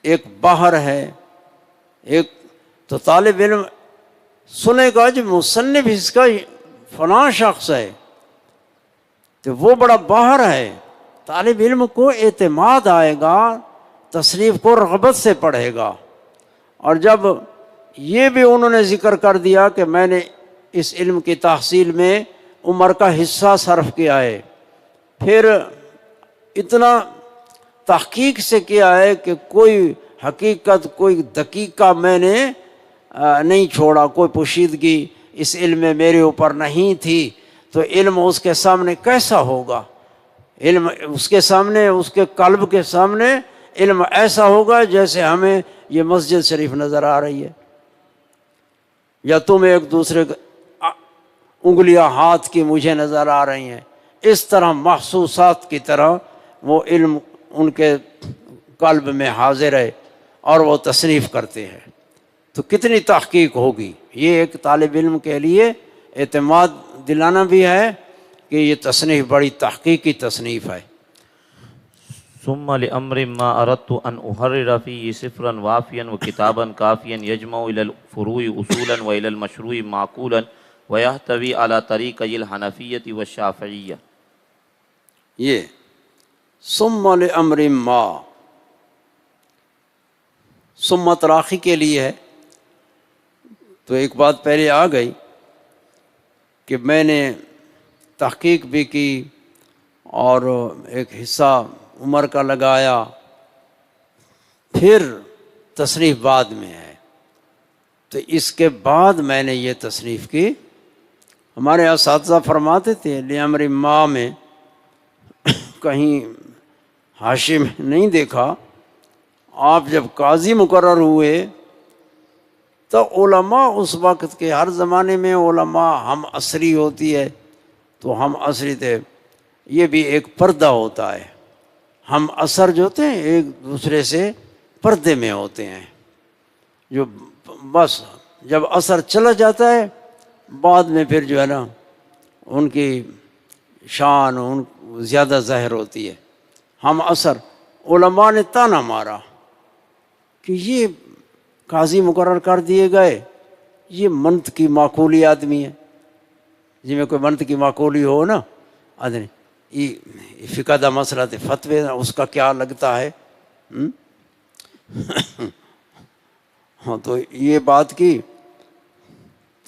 ایک بحر ہے، ایک تو طالب علم سنے گا جو مصنف اس کا فلاں شخص ہے، تو وہ بڑا بحر ہے، طالب علم کو اعتماد آئے گا، تصنیف کو رغبت سے پڑھے گا۔ اور جب یہ بھی انہوں نے ذکر کر دیا کہ میں نے اس علم کی تحصیل میں عمر کا حصہ صرف کیا ہے، پھر اتنا تحقیق سے کیا ہے کہ کوئی حقیقت، کوئی دقیقہ میں نے نہیں چھوڑا، کوئی پوشیدگی اس علم میں میرے اوپر نہیں تھی، تو علم اس کے سامنے کیسا ہوگا؟ علم اس کے سامنے، اس کے قلب کے سامنے علم ایسا ہوگا جیسے ہمیں یہ مسجد شریف نظر آ رہی ہے، یا تم ایک دوسرے انگلیاں ہاتھ کی مجھے نظر آ رہی ہیں، اس طرح محسوسات کی طرح وہ علم ان کے قلب میں حاضر ہے اور وہ تصنیف کرتے ہیں۔ تو کتنی تحقیق ہوگی، یہ ایک طالب علم کے لیے اعتماد دلانا بھی ہے کہ یہ تصنیف بڑی تحقیقی تصنیف ہے۔ ثم لأمر ما اردت ان احرر فيه سفرا وافيا وكتابا كافيا يجمع الى الفروع اصولا والى المشروع معقولا ويحتوي على طريقي الحنفية والشافعية۔ یہ ثم لامر ما، ثم تراخی کے لیے ہے، تو ایک بات پہلے آ گئی کہ میں نے تحقیق بھی کی اور ایک حصہ عمر کا لگایا، پھر تصنیف بعد میں ہے، تو اس کے بعد میں نے یہ تصنیف کی۔ ہمارے اساتذہ فرماتے تھے لامر ما میں کہیں حاشی میں نہیں دیکھا، آپ جب قاضی مقرر ہوئے تو علماء اس وقت کے، ہر زمانے میں علماء ہم عصری ہوتی ہے، تو ہم عصری تھے، یہ بھی ایک پردہ ہوتا ہے، ہم عصر جو ہوتے ہیں ایک دوسرے سے پردے میں ہوتے ہیں، جو بس جب عصر چلا جاتا ہے بعد میں پھر جو ہے نا ان کی شان ان زیادہ ظاہر ہوتی ہے۔ ہم عصر، علماء نے تانا مارا کہ یہ قاضی مقرر کر دیے گئے، یہ منطقی معقولی آدمی ہے، جی میں کوئی منطقی معقولی ہو نا آدمی، یہ فقہ دا مسئلہ تھے، فتوے اس کا کیا لگتا ہے، ہاں تو یہ بات کی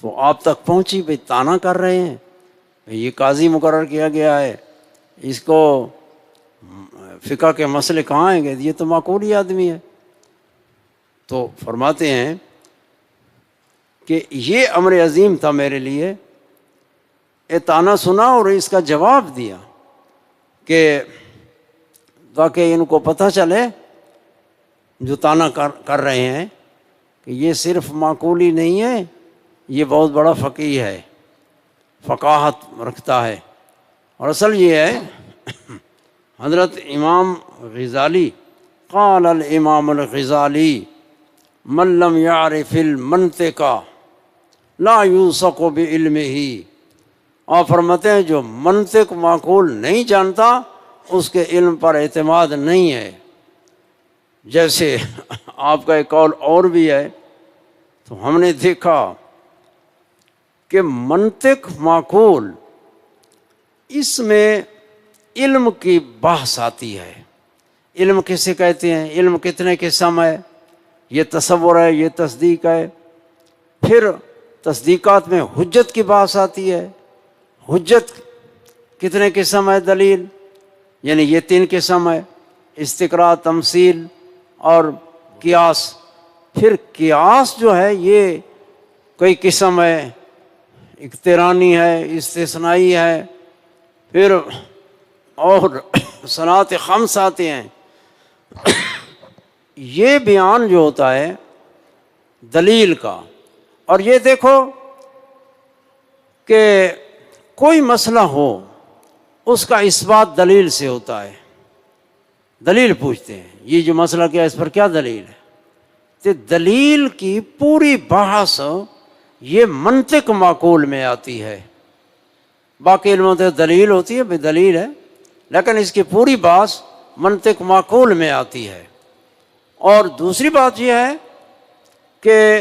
تو آپ تک پہنچی، بھئی تانا کر رہے ہیں، یہ قاضی مقرر کیا گیا ہے، اس کو فقہ کے مسئلے کہاں آئیں گے، یہ تو معقولی آدمی ہے۔ تو فرماتے ہیں کہ یہ امر عظیم تھا میرے لیے، تانا سنا اور اس کا جواب دیا کہ تاکہ ان کو پتہ چلے جو تانا کر رہے ہیں کہ یہ صرف معقولی نہیں ہے، یہ بہت بڑا فقیہ ہے، فقاہت رکھتا ہے۔ اور اصل یہ ہے حضرت امام غزالی، قال الامام الغزالی من لم یعرف المنطق لا یوثق بعلمہ، آپ فرماتے ہیں جو منطق معقول نہیں جانتا اس کے علم پر اعتماد نہیں ہے۔ جیسے آپ کا ایک قول اور بھی ہے، تو ہم نے دیکھا کہ منطق معقول، اس میں علم کی بحث آتی ہے۔ علم کسے کہتے ہیں، علم کتنے قسم ہے، یہ تصور ہے، یہ تصدیق ہے۔ پھر تصدیقات میں حجت کی بحث آتی ہے، حجت کتنے قسم ہے، دلیل، یعنی یہ 3 قسم ہے، استقراء، تمثیل اور قیاس۔ پھر قیاس جو ہے یہ کئی قسم ہے، اقترانی ہے، استثنائی ہے، پھر اور صلاۃ خمس آتے ہیں۔ یہ بیان جو ہوتا ہے دلیل کا، اور یہ دیکھو کہ کوئی مسئلہ ہو اس کا اثبات دلیل سے ہوتا ہے۔ دلیل پوچھتے ہیں یہ جو مسئلہ کیا، اس پر کیا دلیل ہے؟ تو دلیل کی پوری بحث یہ منطق معقول میں آتی ہے۔ باقی علموں سے دلیل ہوتی ہے، بے دلیل ہے، لیکن اس کی پوری بحث منطق معقول میں آتی ہے۔ اور دوسری بات یہ ہے کہ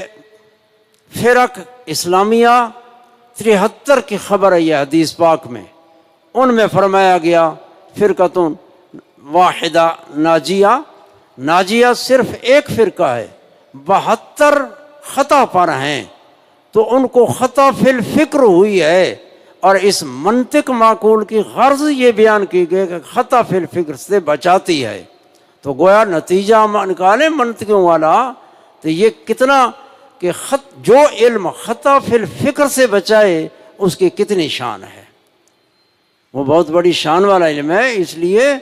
فرق اسلامیہ 73 کی خبر ہے یہ حدیث پاک میں، ان میں فرمایا گیا فرقتun واحدہ ناجیہ، ناجیہ صرف ایک فرقہ ہے، 72 خطا پر ہیں، تو ان کو خطا فی الفکر ہوئی ہے۔ اور اس منطق معقول کی غرض یہ بیان کی گئی کہ خطا فی الفکر سے بچاتی ہے۔ تو گویا نتیجہ نکالیں منطقوں والا تو یہ کتنا کہ جو علم خطا فی الفکر سے بچائے اس کی کتنی شان ہے، وہ بہت بڑی شان والا علم ہے۔ اس لیے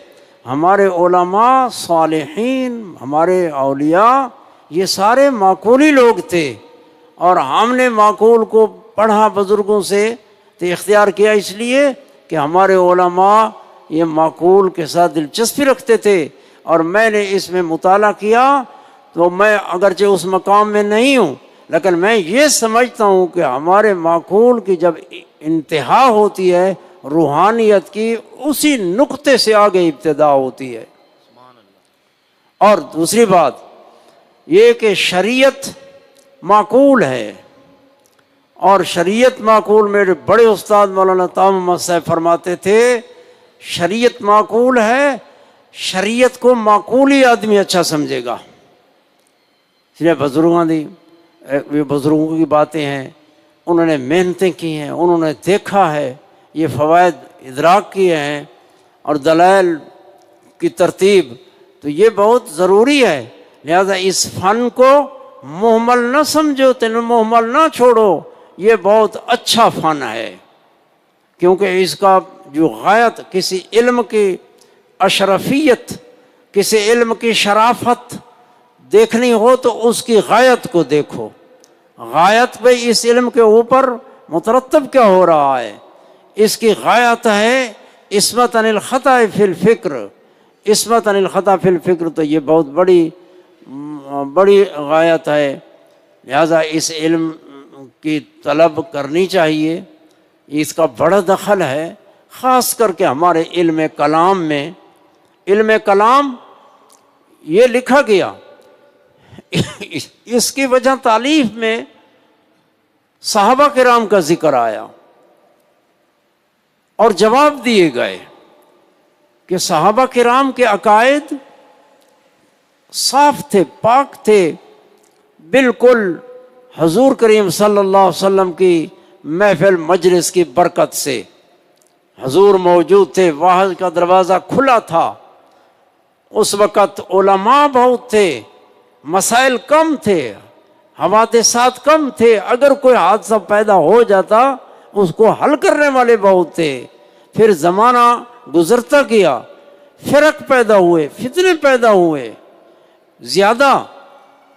ہمارے علماء صالحین، ہمارے اولیاء، یہ سارے معقولی لوگ تھے، اور ہم نے معقول کو پڑھا بزرگوں سے تو اختیار کیا اس لیے کہ ہمارے علماء یہ معقول کے ساتھ دلچسپی رکھتے تھے، اور میں نے اس میں مطالعہ کیا تو میں اگرچہ اس مقام میں نہیں ہوں، لیکن میں یہ سمجھتا ہوں کہ ہمارے معقول کی جب انتہا ہوتی ہے روحانیت کی، اسی نقطے سے آگے ابتدا ہوتی ہے۔ اور دوسری بات یہ کہ شریعت معقول ہے، اور شریعت معقول میرے بڑے استاد مولانا طاہر محمد صاحب فرماتے تھے شریعت معقول ہے، شریعت کو معقولی آدمی اچھا سمجھے گا۔ اس لیے بزرگوں کی باتیں ہیں، انہوں نے محنتیں کی ہیں، انہوں نے دیکھا ہے، یہ فوائد ادراک کیے ہیں، اور دلائل کی ترتیب، تو یہ بہت ضروری ہے۔ لہذا اس فن کو مہمل نہ سمجھو، مہمل نہ چھوڑو، یہ بہت اچھا فن ہے، کیونکہ اس کا جو غایت کسی علم کی اشرفیت، کسی علم کی شرافت دیکھنی ہو تو اس کی غایت کو دیکھو۔ غایت پہ اس علم کے اوپر مترتب کیا ہو رہا ہے، اس کی غایت ہے عصمت عن الخطا فی الفکر۔ عصمت عن الخطا فی الفکر تو یہ بہت بڑی غایت ہے، لہذا اس علم کی طلب کرنی چاہیے۔ اس کا بڑا دخل ہے، خاص کر کے ہمارے علم کلام میں۔ علم کلام یہ لکھا گیا، اس کی وجہ تالیف میں صحابہ کرام کا ذکر آیا اور جواب دیے گئے کہ صحابہ کرام کے عقائد صاف تھے، پاک تھے، بالکل حضور کریم صلی اللہ علیہ وسلم کی محفل مجلس کی برکت سے۔ حضور موجود تھے، وحی کا دروازہ کھلا تھا، اس وقت علماء بہت تھے، مسائل کم تھے، حوادثات کم تھے، اگر کوئی حادثہ پیدا ہو جاتا اس کو حل کرنے والے بہت تھے۔ پھر زمانہ گزرتا گیا، فرق پیدا ہوئے، فتنے پیدا ہوئے زیادہ،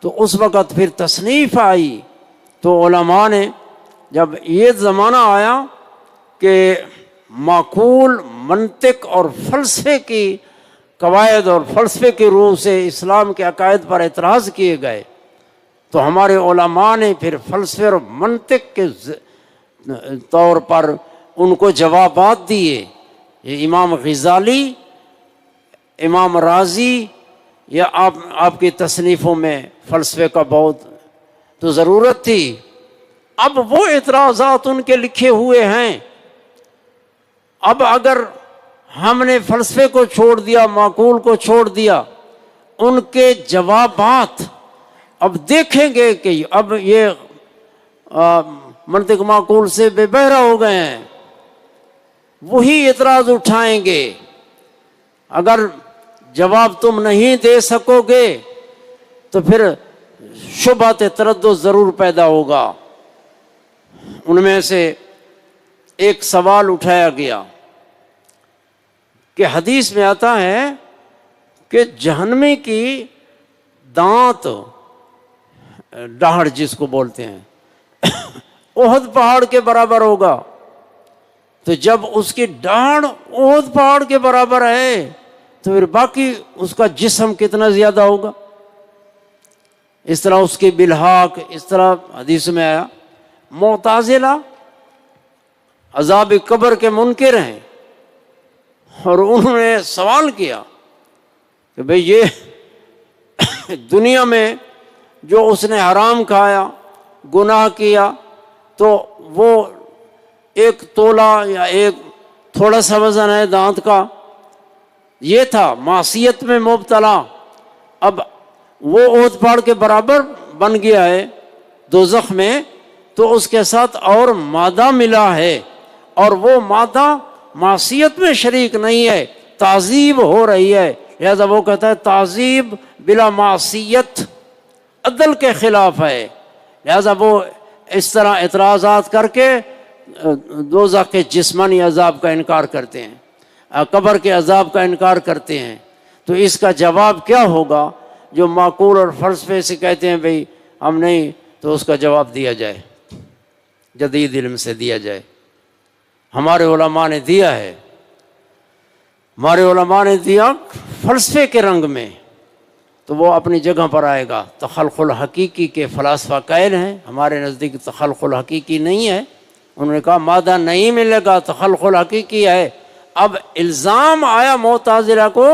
تو اس وقت پھر تصنیف آئی۔ تو علماء نے جب یہ زمانہ آیا کہ معقول منطق اور فلسفے کی قواعد اور فلسفے کی روح سے اسلام کے عقائد پر اعتراض کیے گئے، تو ہمارے علماء نے پھر فلسفے اور منطق کے طور پر ان کو جوابات دیے۔ یہ امام غزالی، امام رازی، یا آپ کی تصنیفوں میں فلسفے کا بہت تو ضرورت تھی۔ اب وہ اعتراضات ان کے لکھے ہوئے ہیں، اب اگر ہم نے فلسفے کو چھوڑ دیا، معقول کو چھوڑ دیا، ان کے جوابات اب دیکھیں گے کہ اب یہ منطق معقول سے بے بہرا ہو گئے ہیں، وہی اعتراض اٹھائیں گے۔ اگر جواب تم نہیں دے سکو گے تو پھر شبہت تردد ضرور پیدا ہوگا۔ ان میں سے ایک سوال اٹھایا گیا کہ حدیث میں آتا ہے کہ جہنمی کی دانت، ڈاڑھ جس کو بولتے ہیں، احد پہاڑ کے برابر ہوگا۔ تو جب اس کی ڈاڑھ احد پہاڑ کے برابر ہے تو پھر باقی اس کا جسم کتنا زیادہ ہوگا۔ اس طرح اس کی بالحاق، اس طرح حدیث میں آیا۔ معتزلہ عذاب قبر کے منکر ہیں، اور انہوں نے سوال کیا کہ بھئی یہ دنیا میں جو اس نے حرام کھایا، گناہ کیا، تو وہ ایک تولہ یا ایک تھوڑا سا وزن ہے دانت کا، یہ تھا معصیت میں مبتلا، اب وہ احد پہاڑ کے برابر بن گیا ہے دوزخ میں، تو اس کے ساتھ اور مادہ ملا ہے، اور وہ مادہ معصیت میں شریک نہیں ہے، تعذیب ہو رہی ہے، لہذا وہ کہتا ہے تعذیب بلا معصیت عدل کے خلاف ہے، لہذا وہ اس طرح اعتراضات کر کے دوزخ کے جسمانی عذاب کا انکار کرتے ہیں، قبر کے عذاب کا انکار کرتے ہیں۔ تو اس کا جواب کیا ہوگا؟ جو معقول اور فلسفے سے کہتے ہیں بھئی ہم نہیں، تو اس کا جواب دیا جائے، جدید علم سے دیا جائے۔ ہمارے علماء نے دیا ہے، ہمارے علماء نے دیا فلسفے کے رنگ میں، تو وہ اپنی جگہ پر آئے گا۔ تخلق الحقیقی کے فلاسفہ قائل ہیں، ہمارے نزدیک تخلق الحقیقی نہیں ہے، انہوں نے کہا مادہ نہیں ملے گا، تخلق الحقیقی ہے۔ اب الزام آیا معتزلہ کو،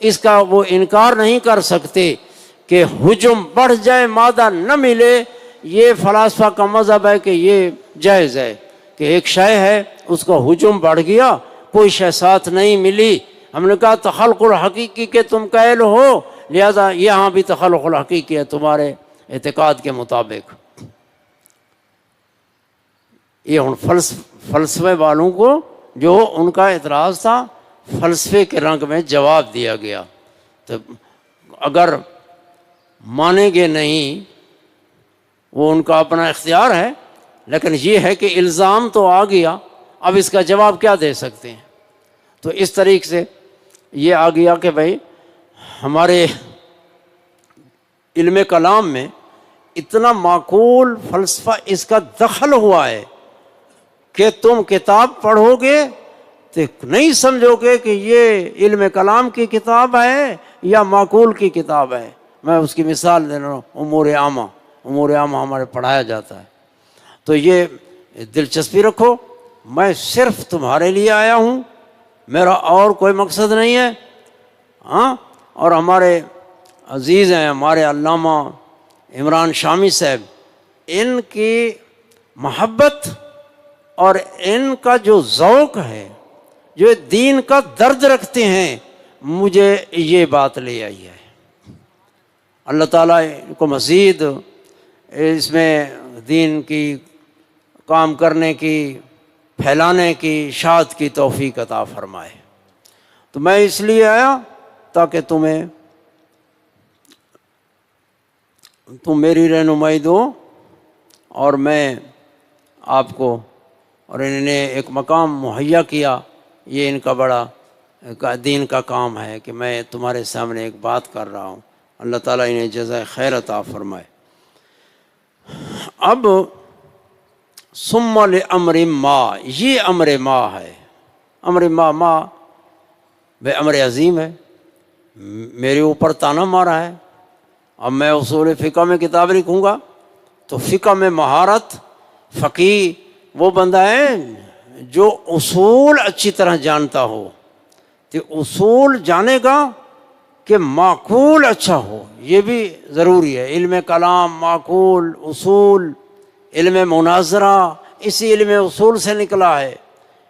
اس کا وہ انکار نہیں کر سکتے کہ حجم بڑھ جائے، مادہ نہ ملے، یہ فلاسفہ کا مذہب ہے کہ یہ جائز ہے کہ ایک شے ہے اس کا حجم بڑھ گیا، کوئی شے ساتھ نہیں ملی۔ ہم نے کہا تخلق الحقیقی کے تم قائل ہو، لہذا یہاں بھی تخلق الحقیقی ہے تمہارے اعتقاد کے مطابق۔ یہ ان فلسفے والوں کو جو ان کا اعتراض تھا، فلسفے کے رنگ میں جواب دیا گیا۔ تو اگر مانیں گے نہیں، وہ ان کا اپنا اختیار ہے، لیکن یہ ہے کہ الزام تو آ گیا، اب اس کا جواب کیا دے سکتے ہیں؟ تو اس طریقے سے یہ آ گیا کہ بھائی ہمارے علم کلام میں اتنا معقول فلسفہ اس کا دخل ہوا ہے کہ تم کتاب پڑھو گے تو نہیں سمجھو گے کہ یہ علم کلام کی کتاب ہے یا معقول کی کتاب ہے۔ میں اس کی مثال دے رہا ہوں، امور عامہ ہمارے پڑھایا جاتا ہے۔ تو یہ دلچسپی رکھو، میں صرف تمہارے لیے آیا ہوں، میرا اور کوئی مقصد نہیں ہے۔ ہاں، اور ہمارے عزیز ہیں ہمارے علامہ عمران شامی صاحب، ان کی محبت اور ان کا جو ذوق ہے، جو دین کا درد رکھتے ہیں، مجھے یہ بات لے آئی ہے۔ اللہ تعالیٰ ان کو مزید اس میں دین کی کام کرنے کی، پھیلانے کی، اشاعت کی توفیق عطا فرمائے۔ تو میں اس لیے آیا تاکہ تم میری رہنمائی دو، اور میں آپ کو، اور انہوں نے ایک مقام مہیا کیا، یہ ان کا بڑا دین کا کام ہے کہ میں تمہارے سامنے ایک بات کر رہا ہوں۔ اللہ تعالیٰ انہیں جزائے خیر عطا فرمائے۔ اب ثم لامر ما، یہ امر ما ہے، امر ما بے امر عظیم ہے، میرے اوپر تانا مارا ہے۔ اب میں اصول فقہ میں کتاب لکھوں گا تو فقہ میں مہارت، فقیہ وہ بندہ ہے جو اصول اچھی طرح جانتا ہو، تو اصول جانے گا کہ معقول اچھا ہو، یہ بھی ضروری ہے۔ علم کلام، معقول، اصول، علم مناظرہ، اسی علم اصول سے نکلا ہے،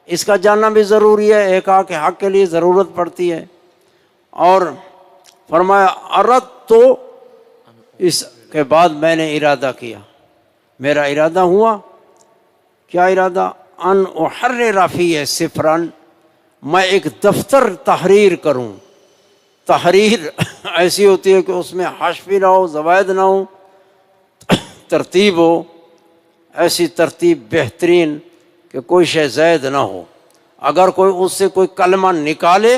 اس کا جاننا بھی ضروری ہے، ایک کے حق کے لیے ضرورت پڑتی ہے۔ اور فرمایا اردت، تو اس کے بعد میں نے ارادہ کیا، میرا ارادہ ہوا، کیا ارادہ؟ ان احرر فیہ سفرا، میں ایک دفتر تحریر کروں۔ تحریر ایسی ہوتی ہے کہ اس میں حاشفی نہ ہو، زوائد نہ ہو، ترتیب ہو، ایسی ترتیب بہترین کہ کہ کوئی شے زید نہ ہو. اگر کوئی اس سے کوئی کلمہ نکالے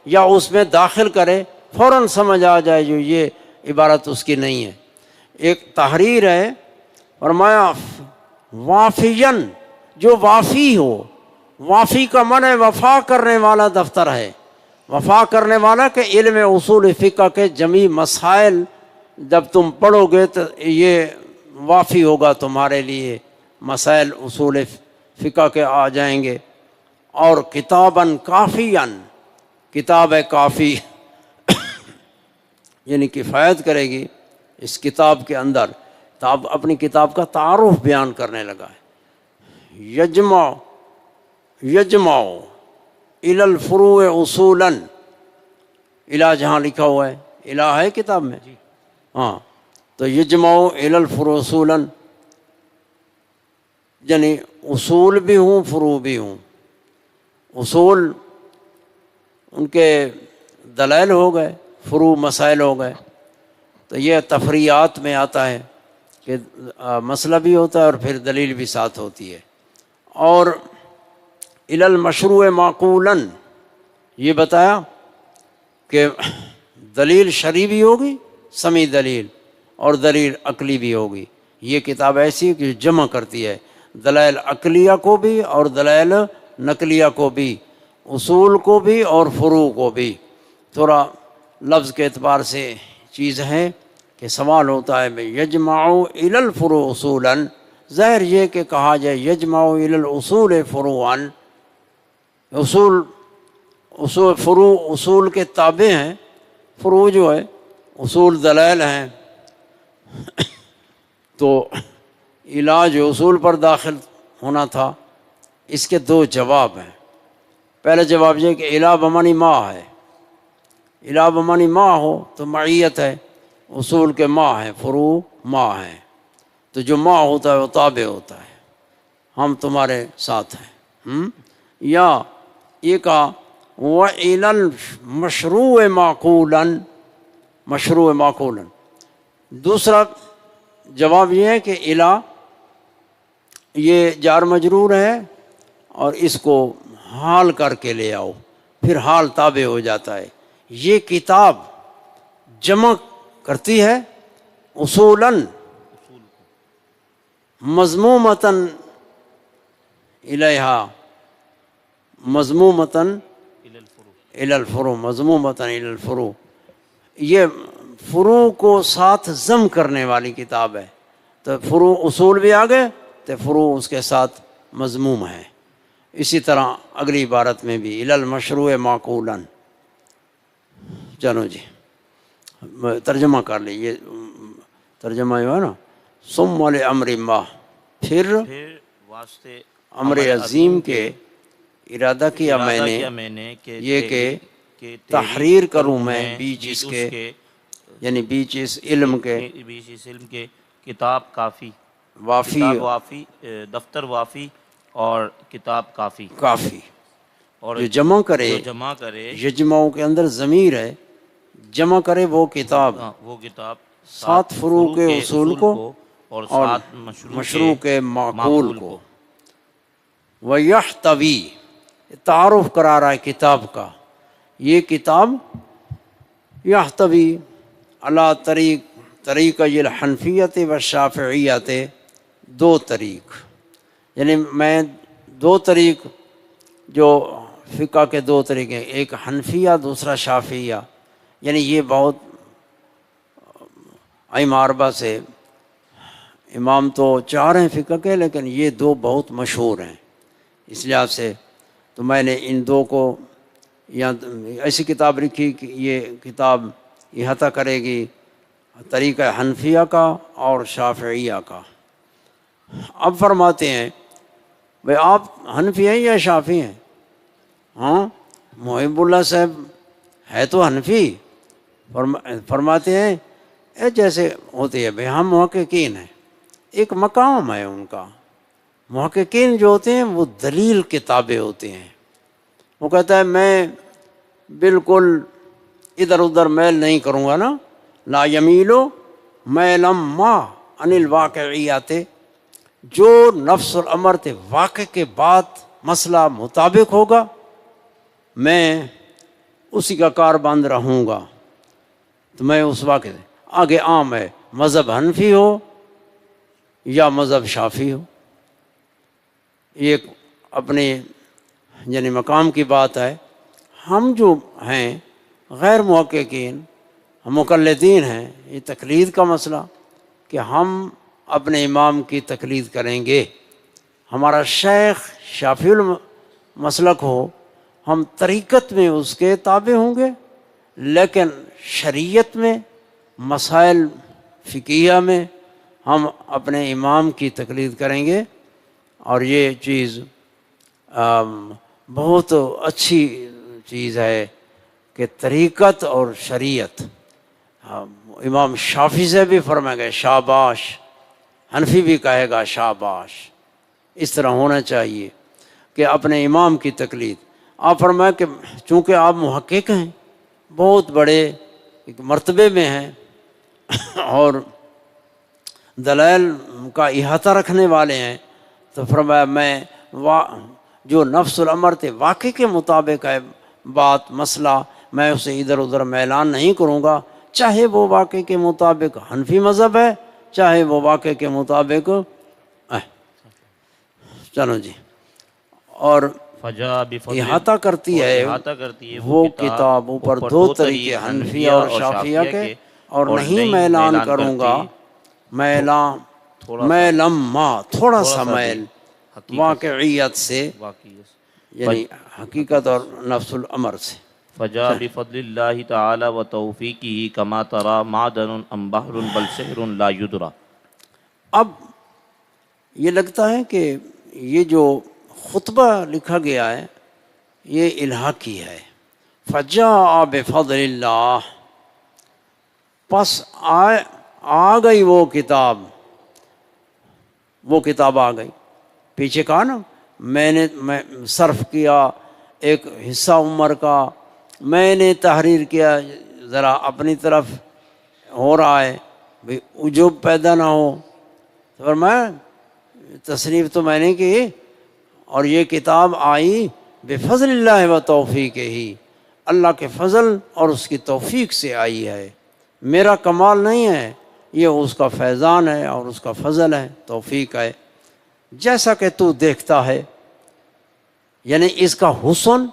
یا اس میں داخل کرے فوراً سمجھ آ جائے جو یہ عبارت اس کی نہیں ہے. ایک تحریر ہے، فرمایا وافین، جو وافی ہو. وافی کا معنی ہے وفا کرنے والا دفتر ہے. وفا کرنے والا کہ علم اصول فقہ کے جمی مسائل جب تم پڑھو گے تو یہ وافی ہوگا تمہارے لیے، مسائل اصول فقہ کے آ جائیں گے. اور کتاباً کافیاً، کتاب ہے کافی یعنی کفایت کرے گی اس کتاب کے اندر. تو اب اپنی کتاب کا تعارف بیان کرنے لگا ہے. یجمع الی الفروع اصولا، الہ جہاں لکھا ہوا ہے، الہ ہے کتاب میں، ہاں. تو یجمع الی الفروع اصولا یعنی اصول بھی ہوں فروع بھی ہوں. اصول ان کے دلائل ہو گئے، فروع مسائل ہو گئے. تو یہ تفریعات میں آتا ہے کہ مسئلہ بھی ہوتا ہے اور پھر دلیل بھی ساتھ ہوتی ہے. اور الی المشروع معقولا، یہ بتایا کہ دلیل شرعی بھی ہوگی، سمعی دلیل، اور دلیل عقلی بھی ہوگی. یہ کتاب ایسی ہے کہ جمع کرتی ہے دلائل عقلیہ کو بھی اور دلائل نقلیہ کو بھی، اصول کو بھی اور فروع کو بھی. تھوڑا لفظ کے اعتبار سے چیز ہے کہ سوال ہوتا ہے یجمع الی الفروع اصولا، ظاہر یہ کہ کہا جائے یجمع الی الاصول فروعا. اصول فروع اصول کے تابع ہیں، فروع جو ہے اصول دلائل ہیں. تو علاج اصول پر داخل ہونا تھا. اس کے دو جواب ہیں. پہلا جواب یہ کہ الہ بمعنی ما ہے، الہ بمعنی ما ہو تو معیت ہے، اصول کے ما ہے، فروع ما ہے. تو جو ما ہوتا ہے وہ تابع ہوتا ہے، ہم تمہارے ساتھ ہیں. یا یہ کہا وَإِلَى الْمَشْرُوعِ مَعْقُولًا، مشروع معقولاً. دوسرا جواب یہ ہے کہ الہ یہ جار مجرور ہے اور اس کو حال کر کے لے آؤ، پھر حال تابع ہو جاتا ہے. یہ کتاب جمع کرتی ہے اصولاً مضمومتاً الیہا، مضمومتاً الی الفروع، مضمومتاً الی الفروع. یہ فروع کو ساتھ ضم کرنے والی کتاب ہے. تو فروع اصول بھی آ گئے تو فروع اس کے ساتھ مضموم ہے. اسی طرح اگلی عبارت میں بھی الی المشروع معقولاً. چلو جی ترجمہ کر لیجیے. ترجمہ جو ہے نا ثم لامر ما، پھر واسطے امر عظیم کے ارادہ کیا میں نے یہ کہ تحریر کروں میں بیچ اس کے، یعنی بیچ اس علم کے، بیچ اس علم کے کتاب کافی، وافی، کتاب وافی، دفتر وافی اور کتاب کافی. کافی اور جو جمع کرے، جو جمع کرے، یجمع کے اندر ضمیر ہے، جمع کرے وہ کتاب، وہ کتاب سات فروع کے اصول کو اور اور سات مشروع کے معقول کو. وَيَحْتَوِي، تعارف کرا رہا ہے کتاب کا. یہ کتاب یحتوی علی طریقہ الحنفیت و شافعیت، دو طریق، یعنی میں دو طریق جو فقہ کے دو طریقے، ایک حنفیہ دوسرا شافعیہ. یعنی یہ بہت ائمہ اربعہ سے، امام تو چار ہیں فقہ کے لیکن یہ دو بہت مشہور ہیں. اس لحاظ سے تو میں نے ان دو کو ایسی کتاب لکھی کہ یہ کتاب احاطہ کرے گی طریقہ حنفیہ کا اور شافعیہ کا. اب فرماتے ہیں بھئی آپ حنفی ہیں یا شافعی ہیں؟ ہاں محب اللہ صاحب ہے تو حنفی. فرماتے ہیں جیسے ہوتی ہے بھئی ہم محققین ہیں، ایک مقام ہے ان کا. محققین جو ہوتے ہیں وہ دلیل کے تابع ہوتے ہیں. وہ کہتا ہے میں بالکل ادھر ادھر میل نہیں کروں گا نا، لا یمیلو میلم ما عن الواقعیات، جو نفس الامر کے واقع کے بعد مسئلہ مطابق ہوگا میں اسی کا کاربند رہوں گا. تو میں اس واقعے آگے عام ہے مذہب حنفی ہو یا مذہب شافعی ہو، یہ اپنے یعنی مقام کی بات ہے. ہم جو ہیں غیر محققین، ہم مقلدین ہیں، یہ تقلید کا مسئلہ کہ ہم اپنے امام کی تقلید کریں گے. ہمارا شیخ شافعی المسلک ہو، ہم طریقت میں اس کے تابع ہوں گے، لیکن شریعت میں مسائل فقہیہ میں ہم اپنے امام کی تقلید کریں گے. اور یہ چیز بہت اچھی چیز ہے کہ طریقت اور شریعت. امام شافعی سے بھی فرمائے گا شاباش، حنفی بھی کہے گا شاباش. اس طرح ہونا چاہیے کہ اپنے امام کی تقلید. آپ فرمائے کہ چونکہ آپ محقق ہیں، بہت بڑے ایک مرتبے میں ہیں اور دلائل کا احاطہ رکھنے والے ہیں، تو فرمایا میں جو نفس الامر کے واقع کے مطابق ہے بات مسئلہ، میں اسے ادھر ادھر میلان نہیں کروں گا، چاہے وہ واقع کے مطابق حنفی مذہب ہے، چاہے وہ واقع کے مطابق چلو جی. اور احاطہ کرتی ہے وہ کتاب اوپر دو طریقے حنفیہ اور شافعیہ کے، اور نہیں میلان کروں گا میلم ما تھوڑا سا میل واقعیت سے، یعنی حقیقت اور نفس الامر سے. فجاء بفضل اللہ تعالی و توفیقہ کما ترى معدن ام بحر بل سحر لا یدرا. اب یہ لگتا ہے کہ یہ جو خطبہ لکھا گیا ہے یہ الہاقی ہے. فجاء بفضل اللہ، پس آ گئی وہ کتاب آ گئی. پیچھے کہا نا میں صرف کیا ایک حصہ عمر کا، میں نے تحریر کیا، ذرا اپنی طرف ہو رہا ہے بھئی عجب پیدا نہ ہو. تو فرمایا تصنیف تو میں نے کی اور یہ کتاب آئی بفضل اللہ و توفیق ہی، اللہ کے فضل اور اس کی توفیق سے آئی ہے. میرا کمال نہیں ہے، یہ اس کا فیضان ہے اور اس کا فضل ہے، توفیق ہے. جیسا کہ تو دیکھتا ہے، یعنی اس کا حسن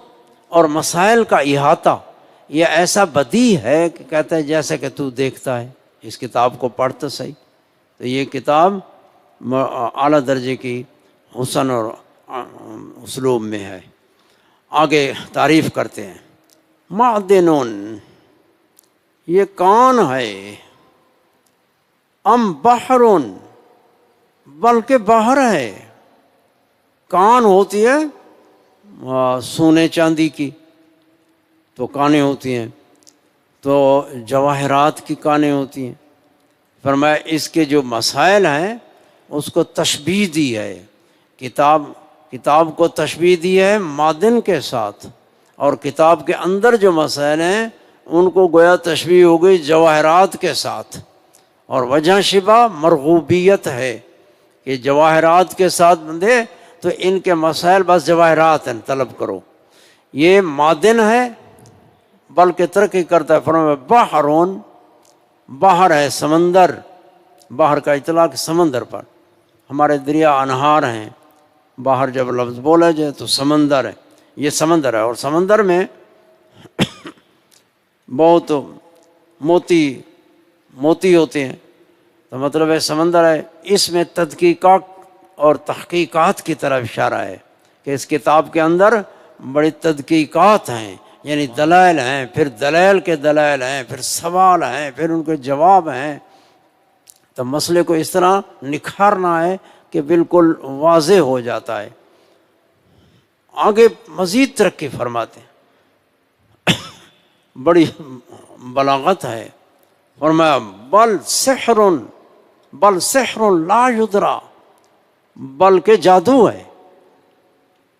اور مسائل کا احاطہ یہ ایسا بدیع ہے کہ کہتا ہے جیسا کہ تو دیکھتا ہے. اس کتاب کو پڑھتا صحیح. تو یہ کتاب اعلیٰ درجے کی حسن اور اسلوب میں ہے. آگے تعریف کرتے ہیں. معدنون، یہ کان ہے، ام بحرون، بلکہ بحر ہے. کان ہوتی ہے سونے چاندی کی تو کانیں ہوتی ہیں، تو جواہرات کی کانیں ہوتی ہیں. فرمایا اس کے جو مسائل ہیں اس کو تشبیہ دی ہے، کتاب کو تشبیہ دی ہے معدن کے ساتھ، اور کتاب کے اندر جو مسائل ہیں ان کو گویا تشبیہ ہو گئی جواہرات کے ساتھ. اور وجہ شبہ مرغوبیت ہے کہ جواہرات کے ساتھ بندے تو ان کے مسائل بس جواہرات ہیں، طلب کرو. یہ معدن ہے بلکہ ترقی کرتا ہے. فرمایا بحرون، بحر ہے سمندر. بحر کا اطلاق سمندر پر، ہمارے دریا انہار ہیں، باہر جب لفظ بولا جائے تو سمندر ہے. یہ سمندر ہے، اور سمندر میں بہت موتی ہوتے ہیں. تو مطلب ہے سمندر ہے. اس میں تحقیقات اور تحقیقات کی طرف اشارہ ہے کہ اس کتاب کے اندر بڑی تحقیقات ہیں، یعنی دلائل ہیں، پھر دلائل کے دلائل ہیں، پھر سوال ہیں، پھر ان کے جواب ہیں. تو مسئلے کو اس طرح نکھارنا ہے کہ بالکل واضح ہو جاتا ہے. آگے مزید ترقی فرماتے ہیں، بڑی بلاغت ہے. فرمایا بل سحر لا یدرا، بلکہ جادو ہے.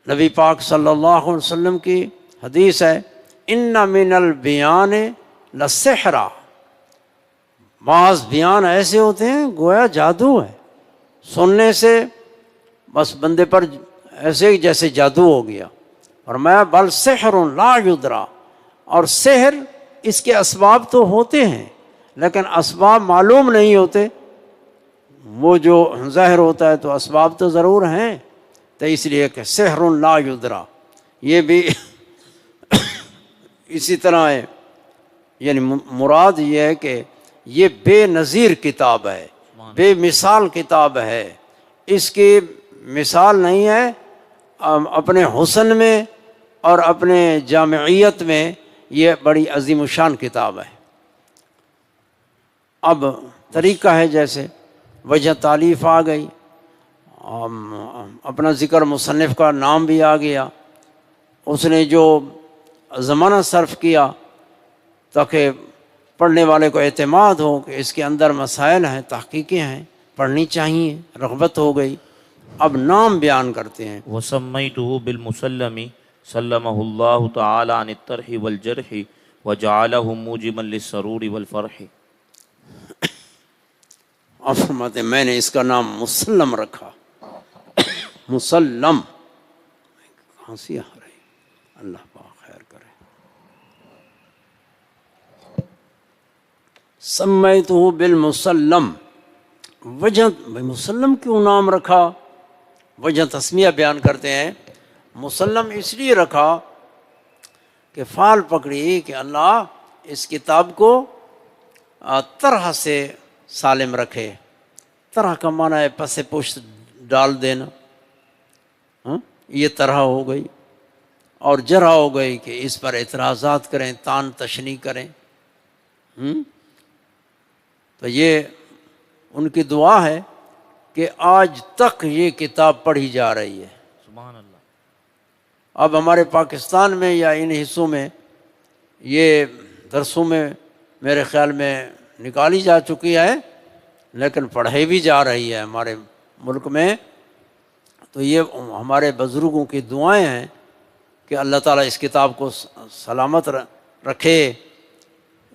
نبی پاک صلی اللہ علیہ وسلم کی حدیث ہے ان من البیان لسحرا، بعض بیان ایسے ہوتے ہیں گویا جادو ہے، سننے سے بس بندے پر ایسے جیسے جادو ہو گیا. فرمایا بل سحر لا یدرا، اور سحر اس کے اسباب تو ہوتے ہیں لیکن اسباب معلوم نہیں ہوتے. وہ جو ظاہر ہوتا ہے تو اسباب تو ضرور ہیں، تو اس لیے کہ سحر لا یدرا یہ بھی اسی طرح ہے. یعنی مراد یہ ہے کہ یہ بے نظیر کتاب ہے، بے مثال کتاب ہے. اس کی مثال نہیں ہے اپنے حسن میں اور اپنے جامعیت میں. یہ بڑی عظیم الشان کتاب ہے. اب طریقہ ہے جیسے وجہ تالیف آ گئی، اپنا ذکر مصنف کا نام بھی آ گیا، اس نے جو زمانہ صرف کیا تاکہ پڑھنے والے کو اعتماد ہو کہ اس کے اندر مسائل ہیں، تحقیقیں ہیں، پڑھنی چاہیے، رغبت ہو گئی. اب نام بیان کرتے ہیں. وسمیتہ بالمسلم سلمہ اللہ تعالی عن الطرح والجرح وجعلہ موجبا للسرور والفرح. اور فرماتے ہیں میں نے اس کا نام مسلم رکھا. مسلم کھانسی آ رہی، اللہ پاک خیر کرے. سمیتہ بالمسلم، وجہ مسلم کیوں نام رکھا؟ وجہ تسمیہ بیان کرتے ہیں. مسلم اس لیے رکھا کہ فال پکڑی کہ اللہ اس کتاب کو طرح سے سالم رکھے. طرح کا معنی ہے پس پشت ڈال دینا، یہ طرح ہو گئی. اور جرح ہو گئی کہ اس پر اعتراضات کریں، تان تشنیع کریں. تو یہ ان کی دعا ہے کہ آج تک یہ کتاب پڑھی جا رہی ہے. سبحان اللہ. اب ہمارے پاکستان میں یا ان حصوں میں یہ درسوں میں میرے خیال میں نکالی جا چکی ہے، لیکن پڑھائی بھی جا رہی ہے ہمارے ملک میں. تو یہ ہمارے بزرگوں کی دعائیں ہیں کہ اللہ تعالیٰ اس کتاب کو سلامت رکھے،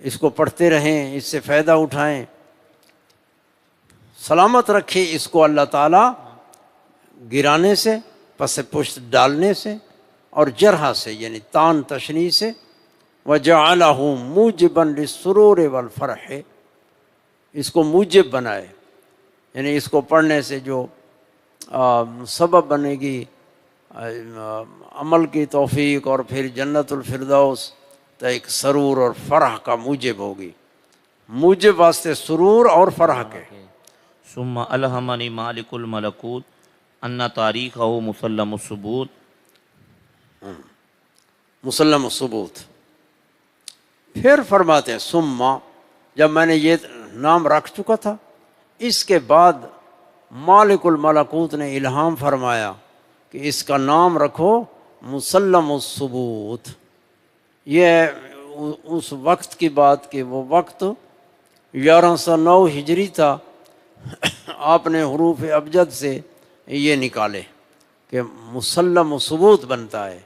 اس کو پڑھتے رہیں، اس سے فائدہ اٹھائیں. سلامت رکھے اس کو اللہ تعالیٰ گرانے سے، پس پشت ڈالنے سے، اور جرح سے یعنی تان تشنیع سے. وَجَعَلَهُ مُوجِبًا لِلسُّرُورِ وَالْفَرْحِ، اس کو موجب بنائے، یعنی اس کو پڑھنے سے جو سبب بنے گی عمل کی توفیق اور پھر جنت الفردوس، تو ایک سرور اور فرح کا موجب ہوگی. موجب واسطے سرور اور فرح کے. ثم الہمنی مالک الملکوت ان تاریخہ مسلم الثبوت. مسلم الثبوت. پھر فرماتے ہیں ثم، جب میں نے یہ نام رکھ چکا تھا، اس کے بعد مالک الملکوت نے الہام فرمایا کہ اس کا نام رکھو مسلم الثبوت. یہ اس وقت کی بات کہ وہ وقت 1109 ہجری تھا. آپ نے حروف ابجد سے یہ نکالے کہ مسلم الثبوت بنتا ہے،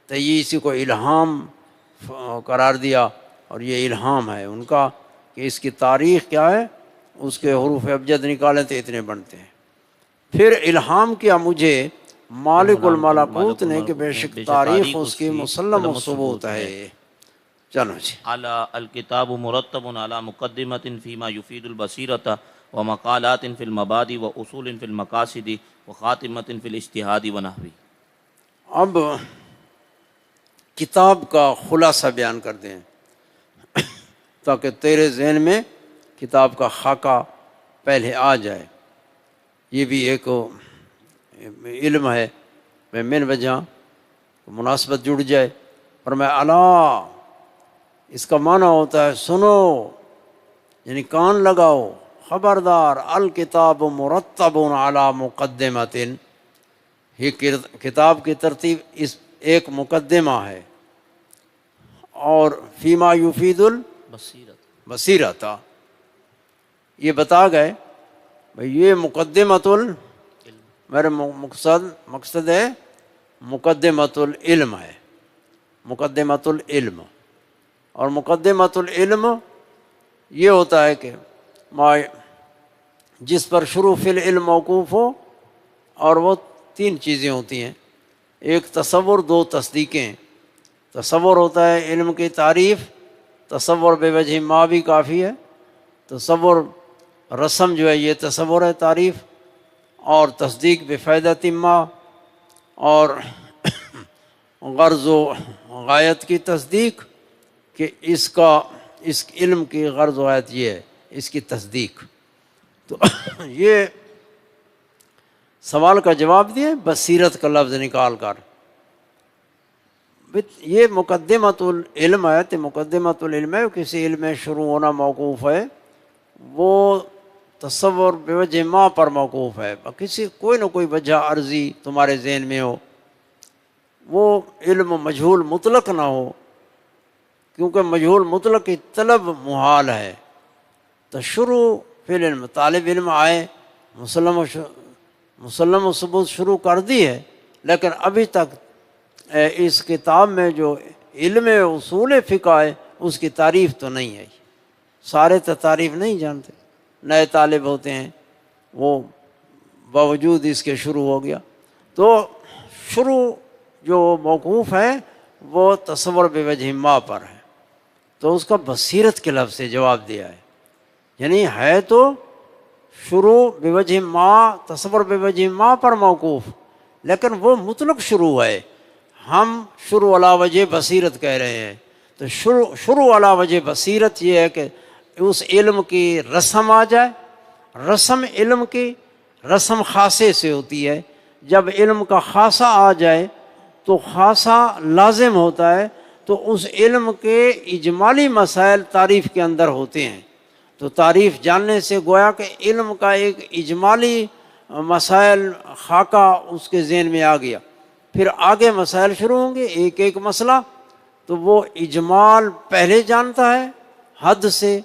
تو یہ اسی کو الہام قرار دیا. اور یہ الہام ہے ان کا کہ اس کی تاریخ کیا ہے، اس کے حروف ابجد نکالیں تو اتنے بنتے ہیں. پھر الہام کیا مجھے مالک الملکوت نے کہ بے شک تاریخ اس کی مسلم الثبوت ہے. چلو جی. علی الکتاب مرتب علی مقدمۃ فیما یفید البصیرۃ ومقالات فی المبادئ واصول فی المقاصد وخاتمۃ فی الاجتہاد ونحوہ. اب کتاب کا خلاصہ بیان کر دیں تاکہ تیرے ذہن میں کتاب کا خاکہ پہلے آ جائے. یہ بھی ایک علم ہے، من وجہ مناسبت جڑ جائے. اور میں الا، اس کا معنی ہوتا ہے سنو، یعنی کان لگاؤ، خبردار. الکتاب مرتب علی مقدمۃ، یہ کتاب کی ترتیب اس ایک مقدمہ ہے. اور فیما یفید البصیرۃ، یہ بتا گئے بھئی یہ مقدمۃ میرے مقصد ہے مقدمۃ العلم ہے، مقدمۃ العلم. اور مقدمۃ العلم یہ ہوتا ہے کہ جس پر شروع فی العلم موقوف ہو اور وہ تین چیزیں ہوتی ہیں، ایک تصور، دو تصدیقیں۔ تصور ہوتا ہے علم کی تعریف، تصور بے وجہ ما بھی کافی ہے، تصور رسم جو ہے یہ تصور ہے تعریف، اور تصدیق بفائدۃ ما، اور غرض و غایت کی تصدیق کہ اس علم کی غرض و غایت یہ ہے، اس کی تصدیق۔ تو یہ سوال کا جواب دیا بصیرت کا لفظ نکال کر۔ یہ مقدمۃ العلم ہے، تو مقدمۃ العلم ہے، کسی علم میں شروع ہونا موقوف ہے، وہ تصور بے وجہ ما پر موقوف ہے، کوئی نہ کوئی وجہ عرضی تمہارے ذہن میں ہو، وہ علم مجہول مطلق نہ ہو، کیونکہ مجہول مطلق کی طلب محال ہے۔ تو شروع فی العلم، طالب علم آئے، مسلم و ثبوت شروع کر دی ہے، لیکن ابھی تک اس کتاب میں جو علم اصول فقہ ہے اس کی تعریف تو نہیں ہے، سارے تو تعریف نہیں جانتے، نئے طالب ہوتے ہیں، وہ باوجود اس کے شروع ہو گیا۔ تو شروع جو موقوف ہے وہ تصور بے وجہ ما پر ہے، تو اس کا بصیرت کے لفظ سے جواب دیا ہے، یعنی ہے تو شروع بے وجہ ما، تصور بے وجہ ما پر موقوف، لیکن وہ مطلق شروع ہے، ہم شروع علی وجہ بصیرت کہہ رہے ہیں۔ تو شروع علی وجہ بصیرت یہ ہے کہ اس علم کی رسم آ جائے، رسم علم کی رسم خاصے سے ہوتی ہے، جب علم کا خاصہ آ جائے تو خاصہ لازم ہوتا ہے، تو اس علم کے اجمالی مسائل تعریف کے اندر ہوتے ہیں، تو تعریف جاننے سے گویا کہ علم کا ایک اجمالی مسائل خاکہ اس کے ذہن میں آ گیا، پھر آگے مسائل شروع ہوں گے، ایک ایک مسئلہ، تو وہ اجمال پہلے جانتا ہے حد سے،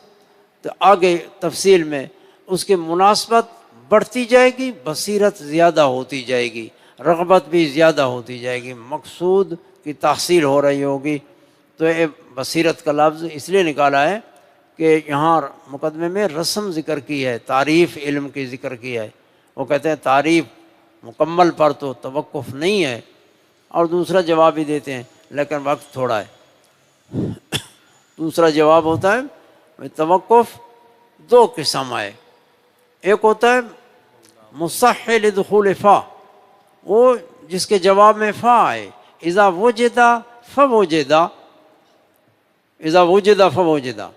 تو آگے تفصیل میں اس کی مناسبت بڑھتی جائے گی، بصیرت زیادہ ہوتی جائے گی، رغبت بھی زیادہ ہوتی جائے گی، مقصود کی تحصیل ہو رہی ہوگی۔ تو یہ بصیرت کا لفظ اس لیے نکالا ہے کہ یہاں مقدمے میں رسم ذکر کی ہے، تعریف علم کی ذکر کی ہے، وہ کہتے ہیں تعریف مکمل پر تو توقف نہیں ہے، اور دوسرا جواب بھی دیتے ہیں لیکن وقت تھوڑا ہے۔ دوسرا جواب ہوتا ہے توقف دو قسم ہے، ایک ہوتا ہے مصحح لدخول فا، وہ جس کے جواب میں فا ہے، اذا وجدا فوجدا، اذا وجدا فوجدا،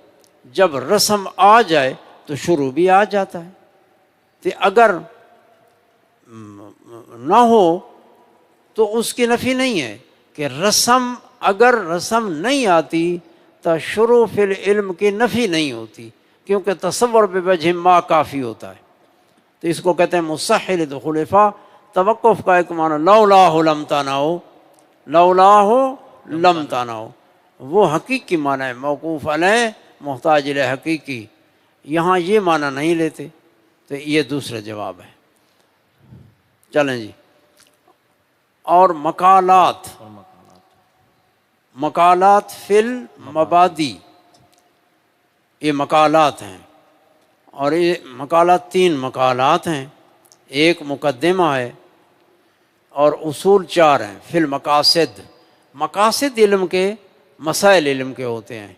جب رسم آ جائے تو شروع بھی آ جاتا ہے، تو اگر نہ ہو تو اس کی نفی نہیں ہے کہ رسم، اگر رسم نہیں آتی تو شروع فی العلم کی نفی نہیں ہوتی، کیونکہ تصور بے وجہ ما کافی ہوتا ہے، تو اس کو کہتے ہیں مصحح لدخول فا۔ توقف کا ایک معنی لولاہ لم تنہو، لولاہ لم تنہو، وہ حقیقی معنی ہے، موقوف علیہ محتاج الیہ حقیقی، یہاں یہ معنی نہیں لیتے، تو یہ دوسرا جواب ہے۔ چلیں جی، اور مقالات، مقالات فی المبادی، یہ مقالات ہیں، اور یہ مقالات تین مقالات ہیں، ایک مقدمہ ہے اور اصول چار ہیں۔ فی المقاصد، مقاصد علم کے، مسائل علم کے ہوتے ہیں،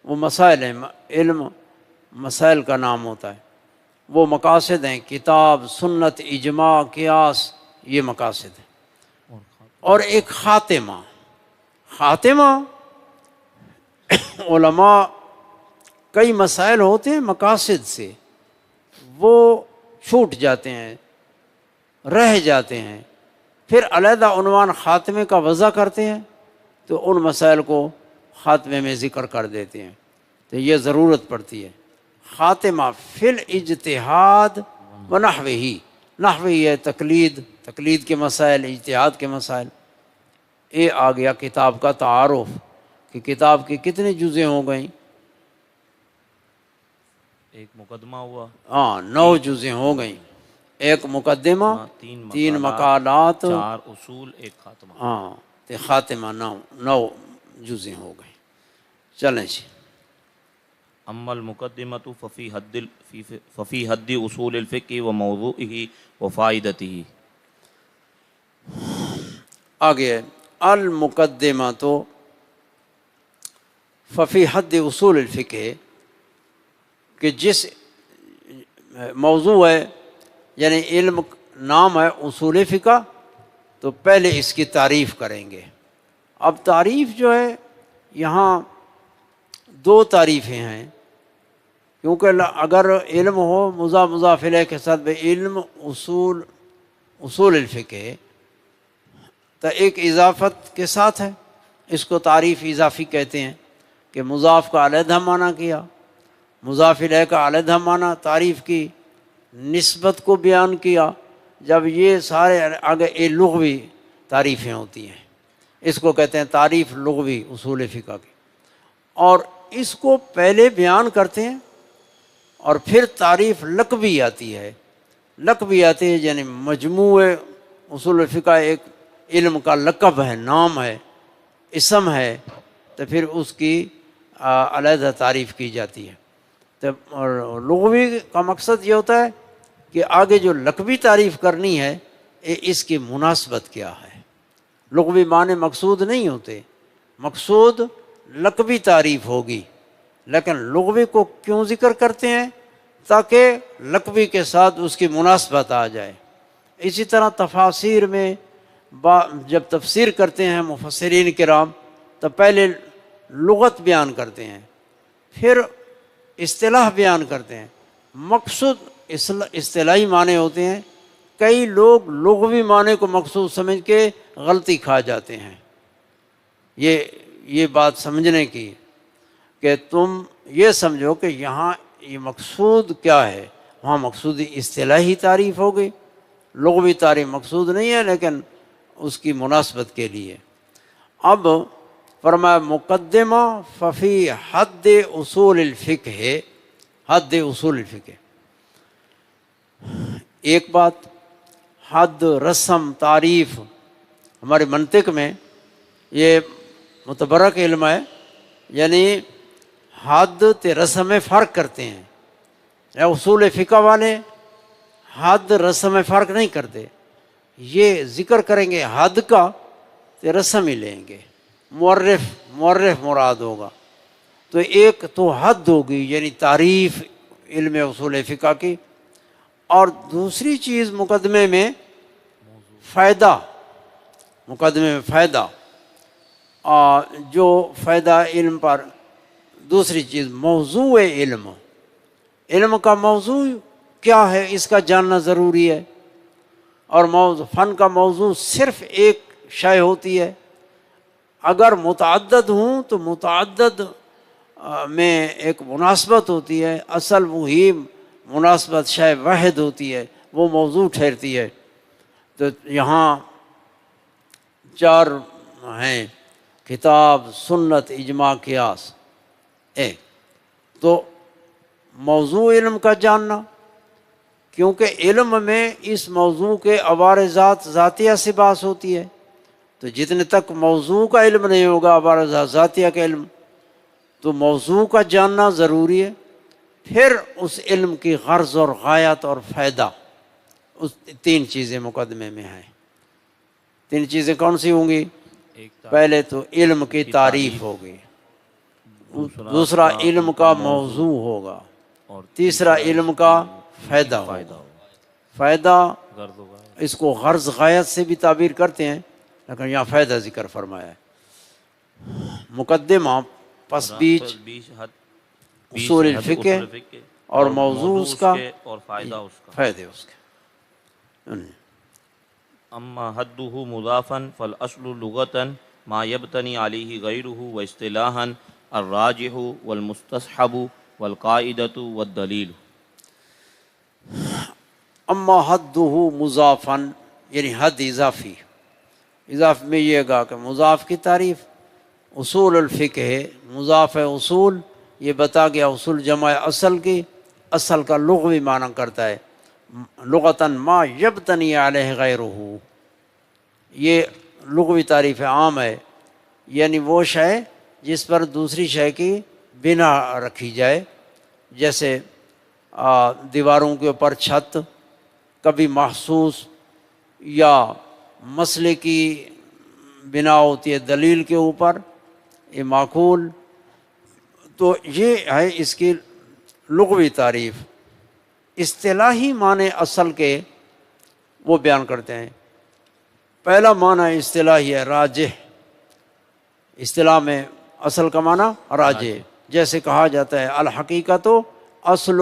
وہ مسائل ہیں، علم مسائل کا نام ہوتا ہے، وہ مقاصد ہیں، کتاب، سنت، اجماع، قیاس، یہ مقاصد ہیں۔ اور ایک خاتمہ، خاتمہ علماء کئی مسائل ہوتے ہیں مقاصد سے وہ چھوٹ جاتے ہیں، رہ جاتے ہیں، پھر علیحدہ عنوان خاتمے کا وضع کرتے ہیں، تو ان مسائل کو خاتمے میں ذکر کر دیتے ہیں، تو یہ ضرورت پڑتی ہے۔ خاتمہ فی الاجتہاد و نحوہ، نحوہ ہے تقلید، تقلید کے مسائل، اجتہاد کے مسائل۔ یہ آ گیا کتاب کا تعارف کہ کتاب کی کتنی جزیں ہو گئیں، ایک مقدمہ ہوا، 9 جزیں ہو گئیں، ایک مقدمہ، 3 مقالات، 4 اصول، ایک خاتمہ۔ تو خاتمہ 9 جزیں ہو گئیں۔ چلیں جی، اما المقدمۃ ففی حد اصول الفقہ و موضوعہ و فائدتہ، آگے المقدمہ تو ففی حد اصول الفقہ، کہ جس موضوع ہے یعنی علم نام ہے اصول فقہ، تو پہلے اس کی تعریف کریں گے۔ اب تعریف جو ہے یہاں دو تعریفیں ہیں، کیونکہ اگر علم ہو مضاف الیہ کے ساتھ بھی علم اصول الفقہ، تو ایک اضافت کے ساتھ ہے، اس کو تعریف اضافی کہتے ہیں، کہ مضاف کا علیحدہ معنی کیا، مضاف الیہ کا علیحدہ معنی تعریف کی، نسبت کو بیان کیا۔ جب یہ سارے آگے یہ لغوی تعریفیں ہوتی ہیں، اس کو کہتے ہیں تعریف لغوی اصول فقہ کی، اور اس کو پہلے بیان کرتے ہیں اور پھر تعریف لقبی آتی ہے۔ لقبی آتی ہے یعنی مجموع اصول فقہ ایک علم کا لقب ہے، نام ہے، اسم ہے، تو پھر اس کی علیحدہ تعریف کی جاتی ہے۔ اور لغوی کا مقصد یہ ہوتا ہے کہ آگے جو لقبی تعریف کرنی ہے اس کی مناسبت کیا ہے۔ لغوی معنی مقصود نہیں ہوتے، مقصود لقبی تعریف ہوگی، لیکن لغوی کو کیوں ذکر کرتے ہیں؟ تاکہ لقبی کے ساتھ اس کی مناسبت آ جائے۔ اسی طرح تفاسیر میں جب تفسیر کرتے ہیں مفسرین کرام تو پہلے لغت بیان کرتے ہیں، پھر اصطلاح بیان کرتے ہیں۔ مقصود اصطلاحی معنی ہوتے ہیں، کئی لوگ لغوی معنی کو مقصود سمجھ کے غلطی کھا جاتے ہیں۔ یہ بات سمجھنے کی کہ تم یہ سمجھو کہ یہاں یہ مقصود کیا ہے، وہاں مقصود اصطلاحی تعریف ہوگی، لغوی تعریف مقصود نہیں ہے لیکن اس کی مناسبت کے لیے۔ اب فرمایا مقدمہ ففی حد اصول الفقہ، حد اصول الفقہ، ایک بات حد، رسم، تعریف، ہمارے منطق میں یہ متبرک علم ہے، یعنی حد تے رسم میں فرق کرتے ہیں۔ یا اصول فقہ والے حد رسم میں فرق نہیں کرتے، یہ ذکر کریں گے حد کا تے رسم ہی لیں گے، مورخ مراد ہوگا۔ تو ایک تو حد ہوگی یعنی تعریف علم اصول فقہ کی، اور دوسری چیز مقدمے میں فائدہ، مقدمے میں فائدہ، جو فائدہ علم پر، دوسری چیز موضوع علم، علم کا موضوع کیا ہے اس کا جاننا ضروری ہے۔ اور فن کا موضوع صرف ایک شے ہوتی ہے، اگر متعدد ہوں تو متعدد میں ایک مناسبت ہوتی ہے، اصل وہی مناسبت شے واحد ہوتی ہے، وہ موضوع ٹھہرتی ہے۔ تو یہاں چار ہیں، کتاب، سنت، اجماع، قیاس۔ تو موضوع علم کا جاننا، کیونکہ علم میں اس موضوع کے عوارضات ذاتیہ سے باس ہوتی ہے، تو جتنے تک موضوع کا علم نہیں ہوگا، عوارضات ذاتیہ کا علم، تو موضوع کا جاننا ضروری ہے۔ پھر اس علم کی غرض اور غایت اور فائدہ، اس تین چیزیں مقدمے میں ہیں۔ تین چیزیں کون سی ہوں گی؟ پہلے تو علم کی تعریف ہوگی، دوسرا علم کا موضوع ہوگا، تیسرا علم کا فائدہ ہوگا۔ فائدہ اس کو غرض غایت سے بھی تعبیر کرتے ہیں، لیکن یہاں فائدہ ذکر فرمایا ہے۔ مقدمہ پس بیچ اصول الفقہ اور موضوع اس کا اور فائدے اس کے۔ اما حدہ مضافا فالاصل لغتا ما یبتنی علیہ غیرہ واصطلاحا الراجح والمستصحب والقاعدۃ والدلیل۔ اما حدہ مضافا یعنی حد اضافی، اضافی میں یہ گا کہ مضاف کی تعریف اصول الفقہ ہے، مضاف اصول یہ بتا گیا، اصول جمع اصل کی، اصل کا لغوی معنی کرتا ہے، لغتاً ما یبتنی علیہ غیرہ، یہ لغوی تعریف عام ہے، یعنی وہ شے جس پر دوسری شے کی بنا رکھی جائے، جیسے دیواروں کے اوپر چھت، کبھی محسوس یا مسئلے کی بنا ہوتی ہے دلیل کے اوپر، یہ معقول. تو یہ ہے اس کی لغوی تعریف. اصطلاحی معنی اصل کے وہ بیان کرتے ہیں. پہلا معنی اصطلاحی ہے راجح. اصطلاح میں اصل کا معنی راجح. جیسے کہا جاتا ہے الحقیقت اصل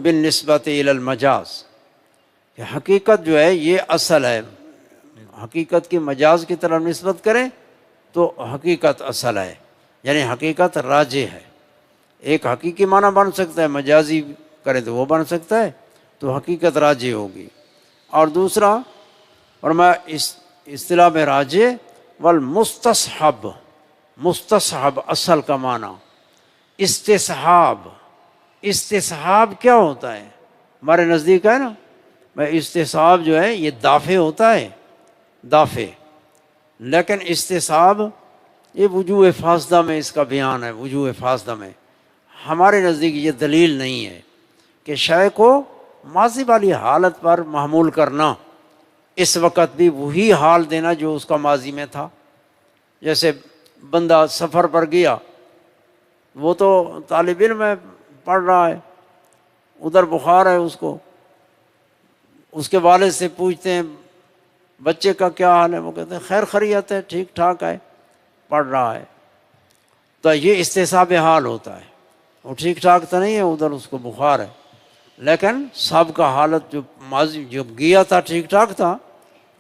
بالنسبت الی المجاز، کہ حقیقت جو ہے یہ اصل ہے. حقیقت کی مجاز کی طرف نسبت کریں تو حقیقت اصل ہے، یعنی حقیقت راجح ہے. ایک حقیقی معنی بن سکتا ہے، مجازی کرے تو وہ بن سکتا ہے، تو حقیقت راجح ہوگی. اور دوسرا فرمایا اصطلاح میں راجح والمستصحب. مستصحب اصل کا معنی استصحاب. استصحاب کیا ہوتا ہے؟ ہمارے نزدیک ہے نا، استصحاب جو ہے یہ دافع ہوتا ہے، دافع. لیکن استصحاب یہ وجوہ فاسدہ میں اس کا بیان ہے. وجوہ فاسدہ میں ہمارے نزدیک یہ دلیل نہیں ہے کہ شے کو ماضی والی حالت پر محمول کرنا، اس وقت بھی وہی حال دینا جو اس کا ماضی میں تھا. جیسے بندہ سفر پر گیا، وہ تو طالب علم ہے، پڑھ رہا ہے، ادھر بخار ہے اس کو، اس کے والد سے پوچھتے ہیں بچے کا کیا حال ہے، وہ کہتے ہیں خیر خیریت ہے، ٹھیک ٹھاک ہے، پڑھ رہا ہے. تو یہ استصحاب حال ہوتا ہے. وہ ٹھیک ٹھاک تو نہیں ہے، ادھر اس کو بخار ہے، لیکن سابقہ حالت جو ماضی جو گیا تھا ٹھیک ٹھاک تھا،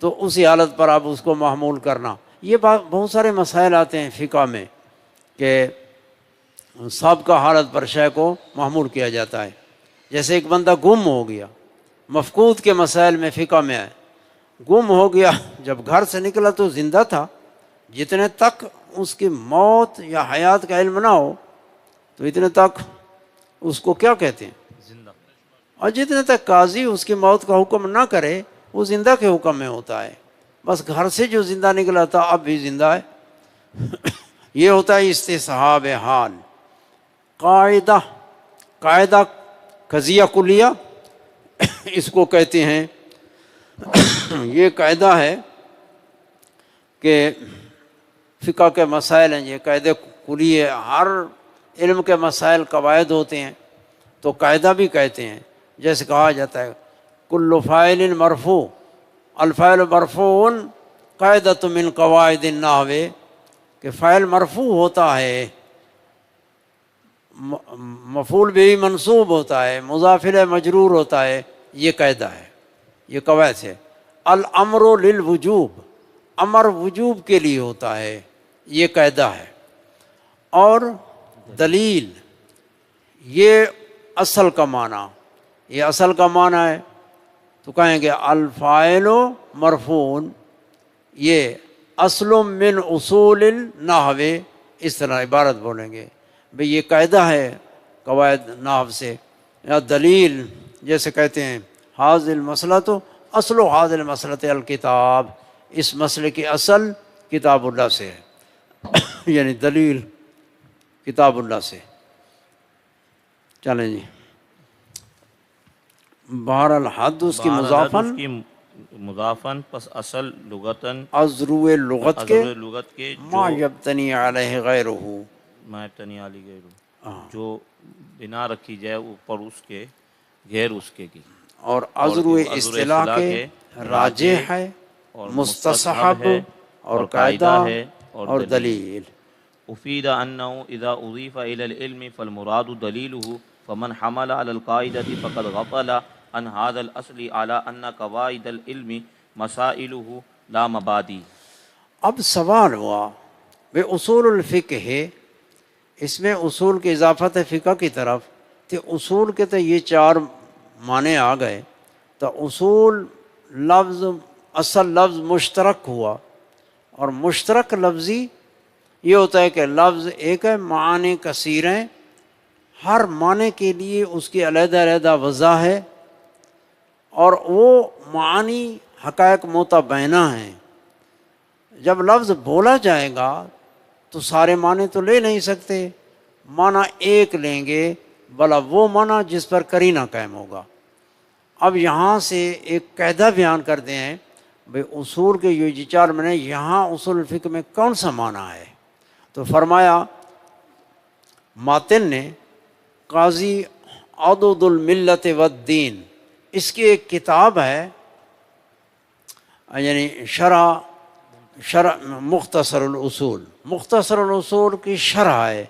تو اسی حالت پر آپ اس کو محمول کرنا. یہ بہت سارے مسائل آتے ہیں فقہ میں کہ سابقہ حالت پر شے کو محمول کیا جاتا ہے. جیسے ایک بندہ گم ہو گیا، مفقود کے مسائل میں فقہ میں ہے. گم ہو گیا، جب گھر سے نکلا تو زندہ تھا، جتنے تک اس کی موت یا حیات کا علم نہ ہو تو اتنے تک اس کو کیا کہتے ہیں؟ زندہ. اور جتنے تک قاضی اس کی موت کا حکم نہ کرے وہ زندہ کے حکم میں ہوتا ہے. بس گھر سے جو زندہ نکلا تھا اب بھی زندہ ہے. یہ ہوتا ہے استصحاب حال. قاعدہ، قاعدہ قضیہ کلیہ اس کو کہتے ہیں. یہ قاعدہ ہے کہ فقہ کے مسائل ہیں، یہ قاعدے کلیہ. ہر علم کے مسائل قواعد ہوتے ہیں تو قاعدہ بھی کہتے ہیں. جیسے کہا جاتا ہے کل فاعل مرفوع، الفاعل مرفوع قاعدۃ من قواعد النحو، کہ فاعل مرفوع ہوتا ہے، مفعول بھی منصوب ہوتا ہے، مضاف الیہ مجرور ہوتا ہے. یہ قاعدہ ہے، یہ قواعد ہے. الامر للوجوب، امر وجوب کے لیے ہوتا ہے، یہ قاعدہ ہے. اور دلیل، یہ اصل کا معنی، یہ اصل کا معنی ہے تو کہیں گے الفاعل مرفوع، یہ اصل من اصول النحو، اس طرح عبارت بولیں گے. بھئی یہ قاعدہ ہے قواعد نحو سے. یا دلیل جیسے کہتے ہیں حاضر المسئلۃ اصل حاضر المسئلۃ الکتاب، اس مسئلے کی اصل کتاب اللہ سے ہے. یعنی دلیل کتاب اللہ سے. چلیں جی. بہرحال حد اس کی مضافن، مضافن پس اصل لغتن ازرو لغت کے لغت کے ما یبتنی علیہ غیرہ، ما یبتنی علی غیرہ، جو بنا رکھی جائے اوپر اس کے غیر اس کے کی. اور ازرو اصطلاح کے راجح ہے، مستصحب ہے، اور قاعدہ ہے اور دلیل. افید انه اذا اضيف الى العلم فالمراد دلیلہ، فمن حمل على القاعدة فقد غفل عن هذا الاصل على ان قواعد العلم مسائله لا مبادی. اب سوال ہوا بے اصول الفقہ ہے، اس میں اصول کی اضافت ہے فقہ کی طرف، تو اصول کے تو یہ چار معنی آ گئے. تو اصول لفظ، اصل لفظ مشترک ہوا، اور مشترک لفظی یہ ہوتا ہے کہ لفظ ایک ہے، معانی کثیر ہیں، ہر معنی کے لیے اس کی علیحدہ علیحدہ وضع ہے، اور وہ معانی حقائق متبینہ ہیں. جب لفظ بولا جائے گا تو سارے معنی تو لے نہیں سکتے، معنی ایک لیں گے، بلا وہ معنی جس پر قرینہ قائم ہوگا. اب یہاں سے ایک قاعدہ بیان کرتے ہیں بھئی اصول کے یہ چار میں یہاں اصول الفقہ میں کون سا معنی ہے؟ تو فرمایا ماتن نے قاضی عضد الملت والدین، اس کی ایک کتاب ہے یعنی شرح مختصر الاصول، مختصر الاصول کی شرح ہے۔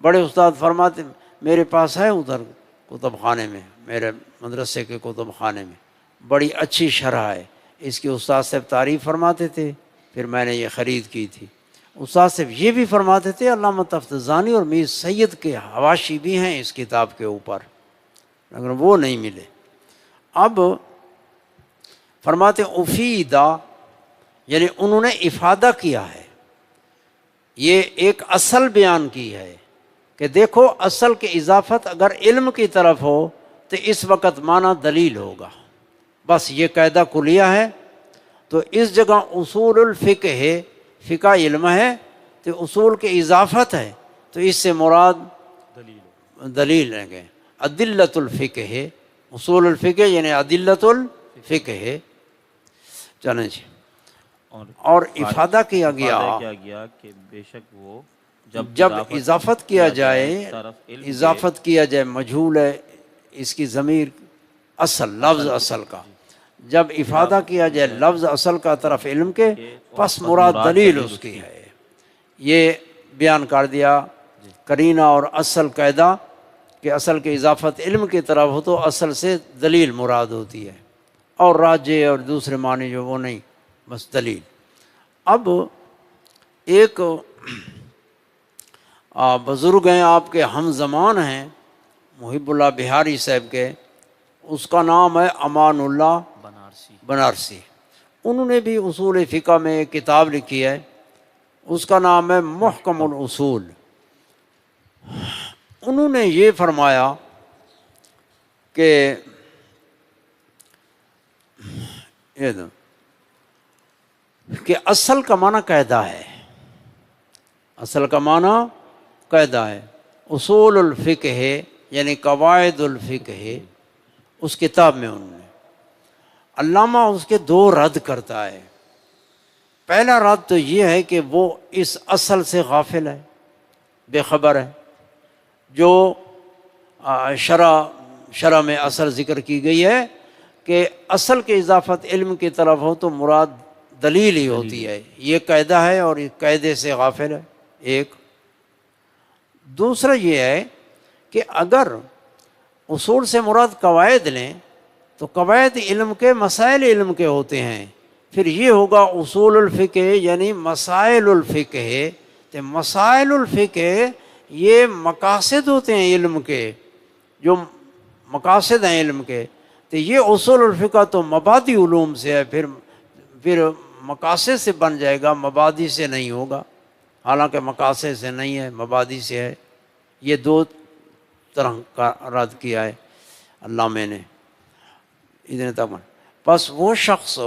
بڑے استاد فرماتے میرے پاس ہے ادھر کتب خانے میں، میرے مدرسے کے کتب خانے میں بڑی اچھی شرح ہے اس کی، استاد صاحب تعریف فرماتے تھے، پھر میں نے یہ خرید کی تھی۔ استاد صاحب یہ بھی فرماتے تھے علامہ تفتزانی اور میر سید کے حواشی بھی ہیں اس کتاب کے اوپر، مگر وہ نہیں ملے۔ اب فرماتے افیدہ یعنی انہوں نے افادہ کیا ہے، یہ ایک اصل بیان کی ہے کہ دیکھو اصل کی اضافت اگر علم کی طرف ہو تو اس وقت معنی دلیل ہوگا، بس یہ قاعدہ کلیہ ہے۔ تو اس جگہ اصول الفقہ ہے، فقہ علم ہے تو اصول کی اضافت ہے، تو اس سے مراد دلیل ہے کہ ادلۃ الفقہ ہے، اصول الفقہ یعنی ادلۃ الفقہ ہے۔ چلیں جی، اور افادہ کیا گیا کہ بے شک وہ جب اضافت کیا جائے، اضافت کیا جائے مجہول ہے اس کی ضمیر اصل لفظ اصل کا، جب افادہ کیا جائے لفظ اصل کا طرف علم کے، پس مراد دلیل اس کی ہے۔ یہ بیان کر دیا قرینہ اور اصل قاعدہ کہ اصل کی اضافت علم کی طرف ہو تو اصل سے دلیل مراد ہوتی ہے، اور راجع اور دوسرے معنی جو وہ نہیں، بس دلیل۔ اب ایک بزرگ ہیں آپ کے ہم زمان ہیں محب اللہ بہاری صاحب کے، اس کا نام ہے امان اللہ بنارسی، انہوں نے بھی اصول فقہ میں ایک کتاب لکھی ہے، اس کا نام ہے محکم الاصول۔ انہوں نے یہ فرمایا کہ اصل کا معنی قاعدہ ہے، اصل کا معنی قاعدہ ہے، اصول الفقہ ہے یعنی قواعد الفقہ ہے۔ اس کتاب میں انہوں نے علامہ اس کے دو رد کرتا ہے۔ پہلا رد تو یہ ہے کہ وہ اس اصل سے غافل ہے، بے خبر ہے، جو شرع میں اصل ذکر کی گئی ہے کہ اصل کی اضافت علم کی طرف ہو تو مراد دلیل ہی ہوتی ہے، یہ قاعدہ ہے اور اس قاعدے سے غافل ہے ایک۔ دوسرا یہ ہے کہ اگر اصول سے مراد قواعد لیں تو قواعد علم کے مسائل علم کے ہوتے ہیں، پھر یہ ہوگا اصول الفقہ یعنی مسائل الفقہ ہے، تو مسائل الفقہ یہ مقاصد ہوتے ہیں علم کے، جو مقاصد ہیں علم کے، تو یہ اصول الفقہ تو مبادی علوم سے ہے، پھر مقاصد سے بن جائے گا، مبادی سے نہیں ہوگا، حالانکہ مقاصد سے نہیں ہے مبادی سے ہے۔ یہ دو طرح کا رد کیا ہے علامہ نے اتنے تک۔ پس وہ شخص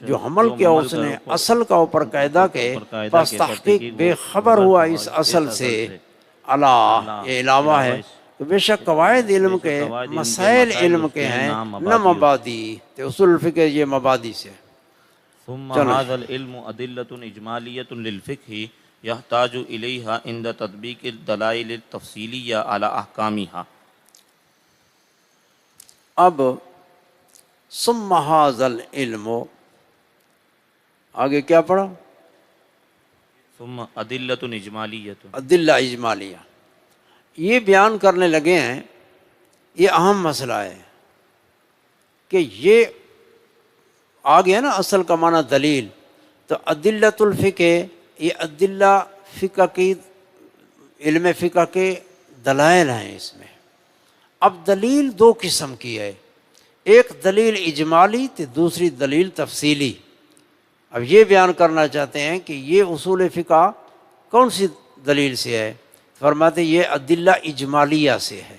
جو حمل کیا اس نے اصل کا اوپر قاعدہ کے، پس تحقیق بے خبر ہوا اس اصل سے، اللہ یہ علاوہ ہے کہ بے شک قواعد علم کے مسائل علم کے ہیں نہ مبادی، تو اصول الفقہ یہ مبادی سے۔ ثم هذا العلم أدلة إجمالية للفقه يحتاج إليها عند تطبيق الدلائل التفصيلية على أحكامها۔ اب ثم هذا العلم، آگے کیا پڑھا؟ ثم أدلة إجمالية، ادلہ اجمالیہ، یہ بیان کرنے لگے ہیں، یہ اہم مسئلہ ہے کہ یہ آ گیا نا اصل کا معنی دلیل، تو ادلۃ الفقہ یہ ادلہ فقہ کی، علم فقہ کے دلائل ہیں اس میں۔ اب دلیل دو قسم کی ہے، ایک دلیل اجمالی تو دوسری دلیل تفصیلی۔ اب یہ بیان کرنا چاہتے ہیں کہ یہ اصول فقہ کون سی دلیل سے ہے، فرماتے یہ ادلہ اجمالیہ سے ہے،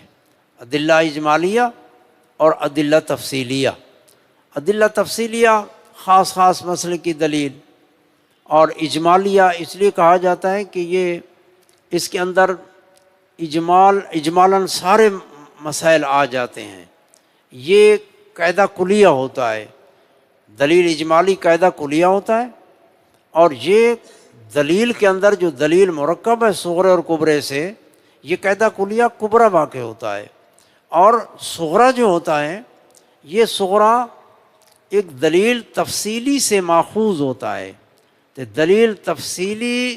ادلہ اجمالیہ اور ادلہ تفصیلیہ۔ ادلہ تفصیلیہ خاص مسئلے کی دلیل، اور اجمالیہ اس لیے کہا جاتا ہے کہ یہ اس کے اندر اجمالاً سارے مسائل آ جاتے ہیں، یہ قاعدہ کلیہ ہوتا ہے دلیل اجمالی قاعدہ کلیہ ہوتا ہے، اور یہ دلیل کے اندر جو دلیل مرکب ہے صغرے اور کبرے سے، یہ قاعدہ کلیہ کبرا واقع ہوتا ہے، اور صغرا جو ہوتا ہے یہ صغرا ایک دلیل تفصیلی سے ماخوذ ہوتا ہے۔ تو دلیل تفصیلی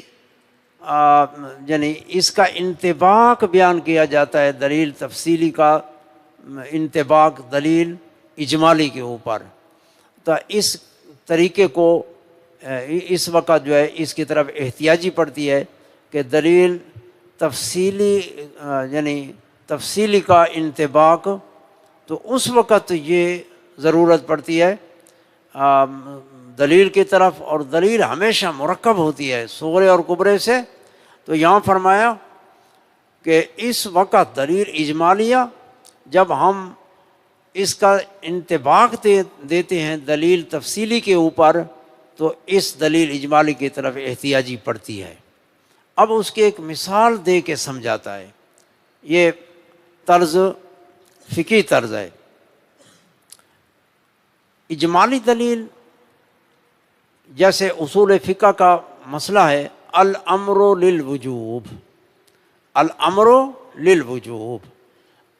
یعنی اس کا انطباق بیان کیا جاتا ہے، دلیل تفصیلی کا انطباق دلیل اجمالی کے اوپر۔ تو اس طریقے کو اس وقت جو ہے اس کی طرف احتیاجی پڑتی ہے کہ دلیل تفصیلی یعنی تفصیلی کا انطباق، تو اس وقت یہ ضرورت پڑتی ہے دلیل کی طرف، اور دلیل ہمیشہ مرکب ہوتی ہے صغرے اور کبرے سے۔ تو یہاں فرمایا کہ اس وقت دلیل اجمالیہ جب ہم اس کا انطباق دیتے ہیں دلیل تفصیلی کے اوپر، تو اس دلیل اجمالی کی طرف احتیاجی پڑتی ہے۔ اب اس کی ایک مثال دے کے سمجھاتا ہے، یہ طرز فقہی طرز ہے۔ اجمالی دلیل جیسے اصول فقہ کا مسئلہ ہے الامر للوجوب، الامر للوجوب۔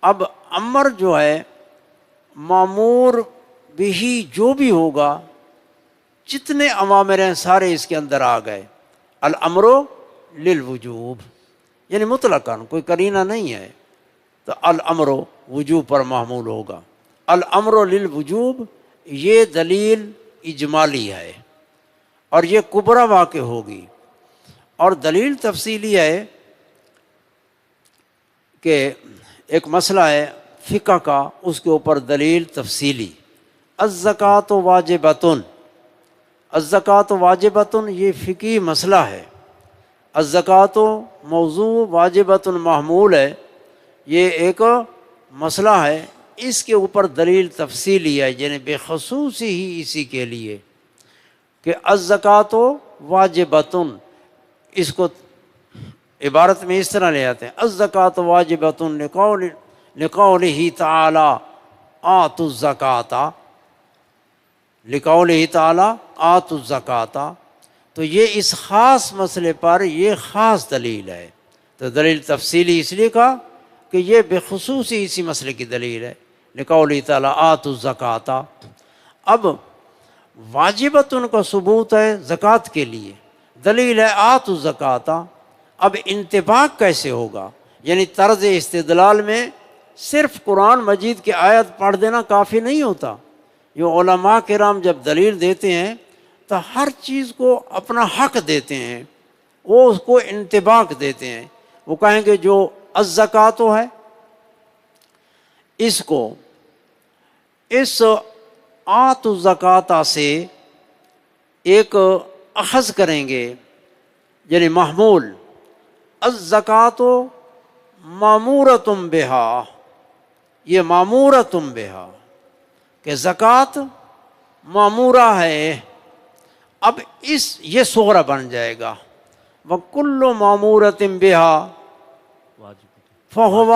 اب امر جو ہے مامور بھی جو بھی ہوگا، جتنے اوامر ہیں سارے اس کے اندر آ گئے، الامر للوجوب یعنی مطلقاً کوئی قرینہ نہیں ہے، تو الامر وجوب پر محمول ہوگا۔ الامر للوجوب یہ دلیل اجمالی ہے، اور یہ کبرا واقع ہوگی۔ اور دلیل تفصیلی ہے کہ ایک مسئلہ ہے فقہ کا، اس کے اوپر دلیل تفصیلی، الزکوٰۃ واجبۃ، الزکوٰۃ واجبۃ یہ فقہی مسئلہ ہے۔ الزکوٰۃ موضوع واجبۃ محمول ہے، یہ ایک مسئلہ ہے، اس کے اوپر دلیل تفصیلی ہے، یعنی بخصوص ہی اسی کے لیے کہ الزکوٰۃ واجبۃ، اس کو عبارت میں اس طرح لے آتے ہیں الزکوٰۃ واجبۃ لقولہ تعالی آتوا الزکوٰۃ، لقولہ تعالی آتوا الزکوٰۃ، تو یہ اس خاص مسئلے پر یہ خاص دلیل ہے۔ تو دلیل تفصیلی اس لیے کہا کہ یہ بخصوص ہی اسی مسئلے کی دلیل ہے، لقولہ تعالی آتوا الزکوٰۃ۔ اب واجبۃ کا ثبوت ہے زکوٰۃ کے لیے، دلیل ہے آتوا الزکوٰۃ۔ اب انطباق کیسے ہوگا؟ یعنی طرز استدلال میں صرف قرآن مجید کی آیت پڑھ دینا کافی نہیں ہوتا۔ یہ علماء کرام جب دلیل دیتے ہیں تو ہر چیز کو اپنا حق دیتے ہیں، وہ اس کو انطباق دیتے ہیں۔ وہ کہیں گے جو الزکوٰۃ ہے، اس کو اس آتوا الزکوٰۃ سے ایک اخذ کریں گے، یعنی محمول الزکوٰۃ مامورۃ بہا، یہ مامورۃ بہا کہ زکوٰۃ مامورہ ہے۔ اب یہ صغرا بن جائے گا، وَكُلُّ مَامُورَةٍ بِهَا فَهُوَ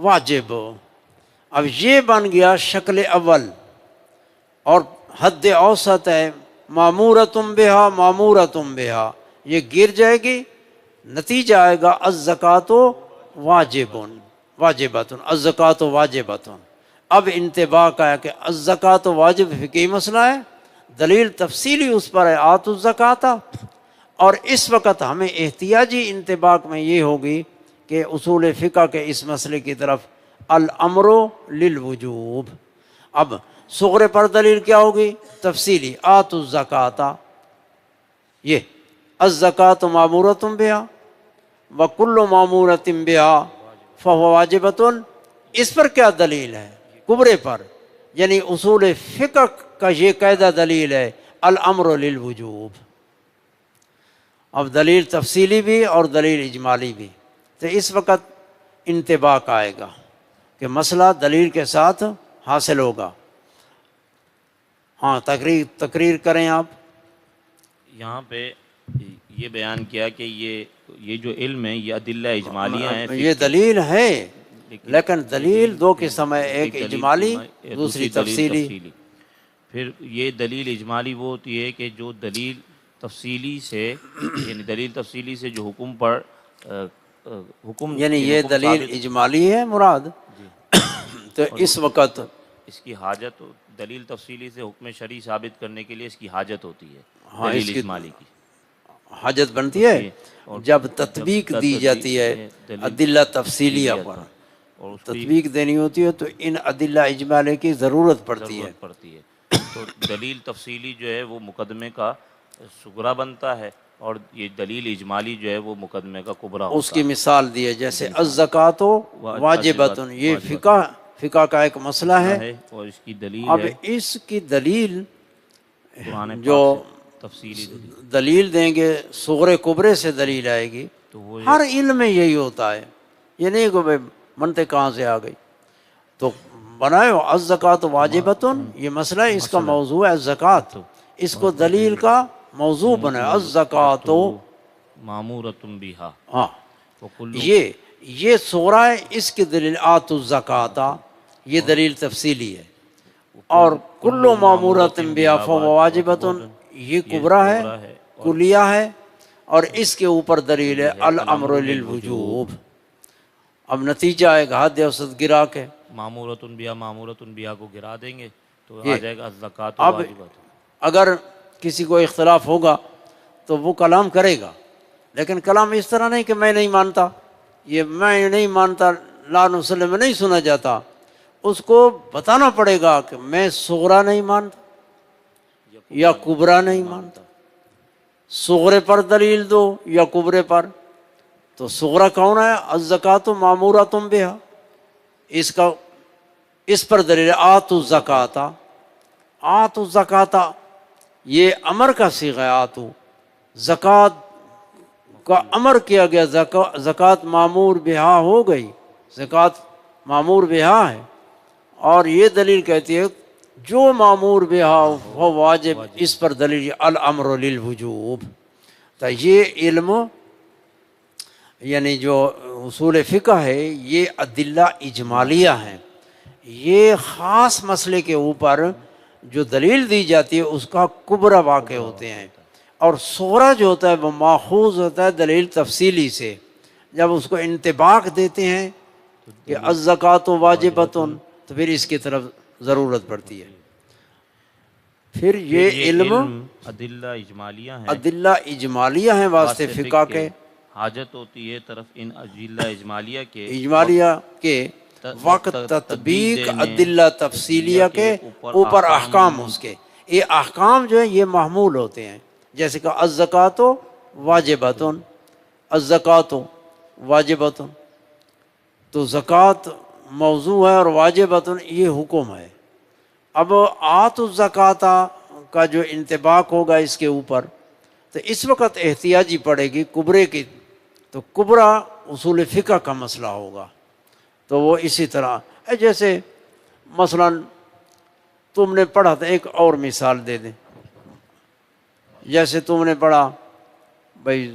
واجب۔ اب یہ بن گیا شکل اول، اور حد اوسط ہے مامورۃ بہا، مامورۃ بہا، یہ گر جائے گی، نتیجہ آئے گا الزکوٰۃ واجب، واجبۃ، الزکوٰۃ واجبۃ۔ اب انطباق آیا کہ الزکوٰۃ واجب فقہی مسئلہ ہے، دلیل تفصیلی اس پر ہے آتوا الزکوٰۃ، اور اس وقت ہمیں احتیاجی انطباق میں یہ ہوگی کہ اصول فقہ کے اس مسئلے کی طرف الامر للوجوب۔ اب صغرے پر دلیل کیا ہوگی؟ تفصیلی آتوا الزکوٰۃ، یہ الزکوٰۃ مامورۃ بہا وکل مامورۃ بہا فہو واجبۃ، اس پر کیا دلیل ہے؟ کبرے پر، یعنی اصول فقہ کا یہ قاعدہ دلیل ہے الامر للوجوب۔ اب دلیل تفصیلی بھی اور دلیل اجمالی بھی، تو اس وقت انطباق آئے گا کہ مسئلہ دلیل کے ساتھ حاصل ہوگا۔ ہاں تقریر کریں آپ۔ یہاں پہ یہ بیان کیا کہ یہ جو علم ہے یہ ادلہ اجمالیہ ہیں، یہ دلیل ہے، لیکن دلیل دو قسم ہے، ایک اجمالی دوسری تفصیلی۔ پھر یہ دلیل اجمالی وہ ہوتی ہے کہ جو دلیل تفصیلی سے یعنی دلیل تفصیلی سے جو حکم پر حکم یعنی یہ حکم دلیل ثابت- اجمالی ہے مراد. جی تو اس وقت اس کی حاجت دلیل تفصیلی سے حکم شرعی ثابت کرنے کے لیے اس کی حاجت ہوتی ہے ہاں، دلیل اس کی اجمالی کی. حاجت بنتی ہے اور جب تطبیق دی جاتی ہے دلیل ادلہ تفصیلیہ پر. اور اس کی تطبیق دینی ہوتی ہے تو ان ادلہ اجمالی کی ضرورت پڑتی ہے. ضرورت پڑتی ہے. تو دلیل تفصیلی جو ہے وہ مقدمے کا صغرا بنتا ہے اور یہ دلیل اجمالی جو ہے وہ مقدمے کا کبرا ہوتا ہے. اس کی مثال دی ہے جیسے الزکوٰۃ واجبۃ، یہ فقہ کا ایک مسئلہ ہے. اور اس کی دلیل اب ہے اس کی دلیل قرآن جو پاک سے تفصیلی دلیل. دلیل دیں گے صغرے کبرے سے دلیل آئے گی. تو وہ ہر علم میں یہی ہوتا ہے، یہ نہیں کہ بھائی منطق کہاں سے آ گئی. تو بنائے الزکوٰۃ واجبۃ، یہ مسئلہ ہے، اس کا موضوع ہے الزکوٰۃ، اس کو دلیل کا موضوع بنائے الزکوٰۃ. مامورۃ بہا. ہاں وکل یہ سورہ ہے، اس کی دلیل آتوا الزکوٰۃ، یہ دلیل تفصیلی ہے. اور کل مامورۃ بہا فہو واجبۃ، یہ کبرا ہے، کلیہ ہے، اور اس کے اوپر دلیل ہے الامر للوجوب. اب نتیجہ ہے کہ حد اوسط گرا کے مامورۃ بہا کو گرا دیں گے تو یہ آ جائے گا الزکوٰۃ اب واجبۃ. اگر کسی کو اختلاف ہوگا تو وہ کلام کرے گا، لیکن کلام اس طرح نہیں کہ میں نہیں مانتا، یہ میں نہیں مانتا لا نسلم میں نہیں سنا جاتا. اس کو بتانا پڑے گا کہ میں صغرا نہیں مانتا یا کبرا نہیں مانتا. صغرے پر دلیل دو یا کبرے پر. تو صغرا کون ہے؟ الزکوٰۃ مامورۃ بہا، اس پر دلیل آتوا الزکوٰۃ. آتوا الزکوٰۃ یہ امر کا صیغہ ہے. آتوا زکوٰۃ کا امر کیا گیا، زکوٰۃ معمور بہا ہو گئی، زکوٰۃ معمور بہا ہے. اور یہ دلیل کہتی ہے جو معمور بہا وہ واجب، اس پر دلیل الامر للوجوب. تو یہ علم یعنی جو اصول فقہ ہے یہ ادلہ اجمالیہ ہیں. یہ خاص مسئلے کے اوپر جو دلیل دی جاتی ہے اس کا کبرا واقع ہوتے ہیں، اور صغرا جو ہوتا ہے وہ ماخوذ ہوتا ہے دلیل تفصیلی سے. جب اس کو انطباق دیتے ہیں کہ الزکوٰۃ واجبۃ تو پھر اس کی طرف ضرورت پڑتی ہے. پھر یہ علم ادلہ اجمالیہ ہیں، ادلہ اجمالیہ ہیں واسطے فقہ کے. حاجت ہوتی ہے طرف ان ادلہ اجمالیہ کے وقت تطبیق ادلہ تفصیلیہ کے اوپر احکام اس کے. یہ احکام جو ہیں یہ محمول ہوتے ہیں، جیسے کہ الزکوٰۃ واجبۃ، الزکوٰۃ واجبۃ. تو زکوٰۃ موضوع ہے اور واجبۃ یہ حکم ہے. اب آتوا الزکوٰۃ کا جو انطباق ہوگا اس کے اوپر تو اس وقت احتیاجی پڑے گی کبرے کی. تو کبرا اصول فقہ کا مسئلہ ہوگا. تو وہ اسی طرح جیسے مثلا تم نے پڑھا تھا، ایک اور مثال دے دیں. جیسے تم نے پڑھا بھائی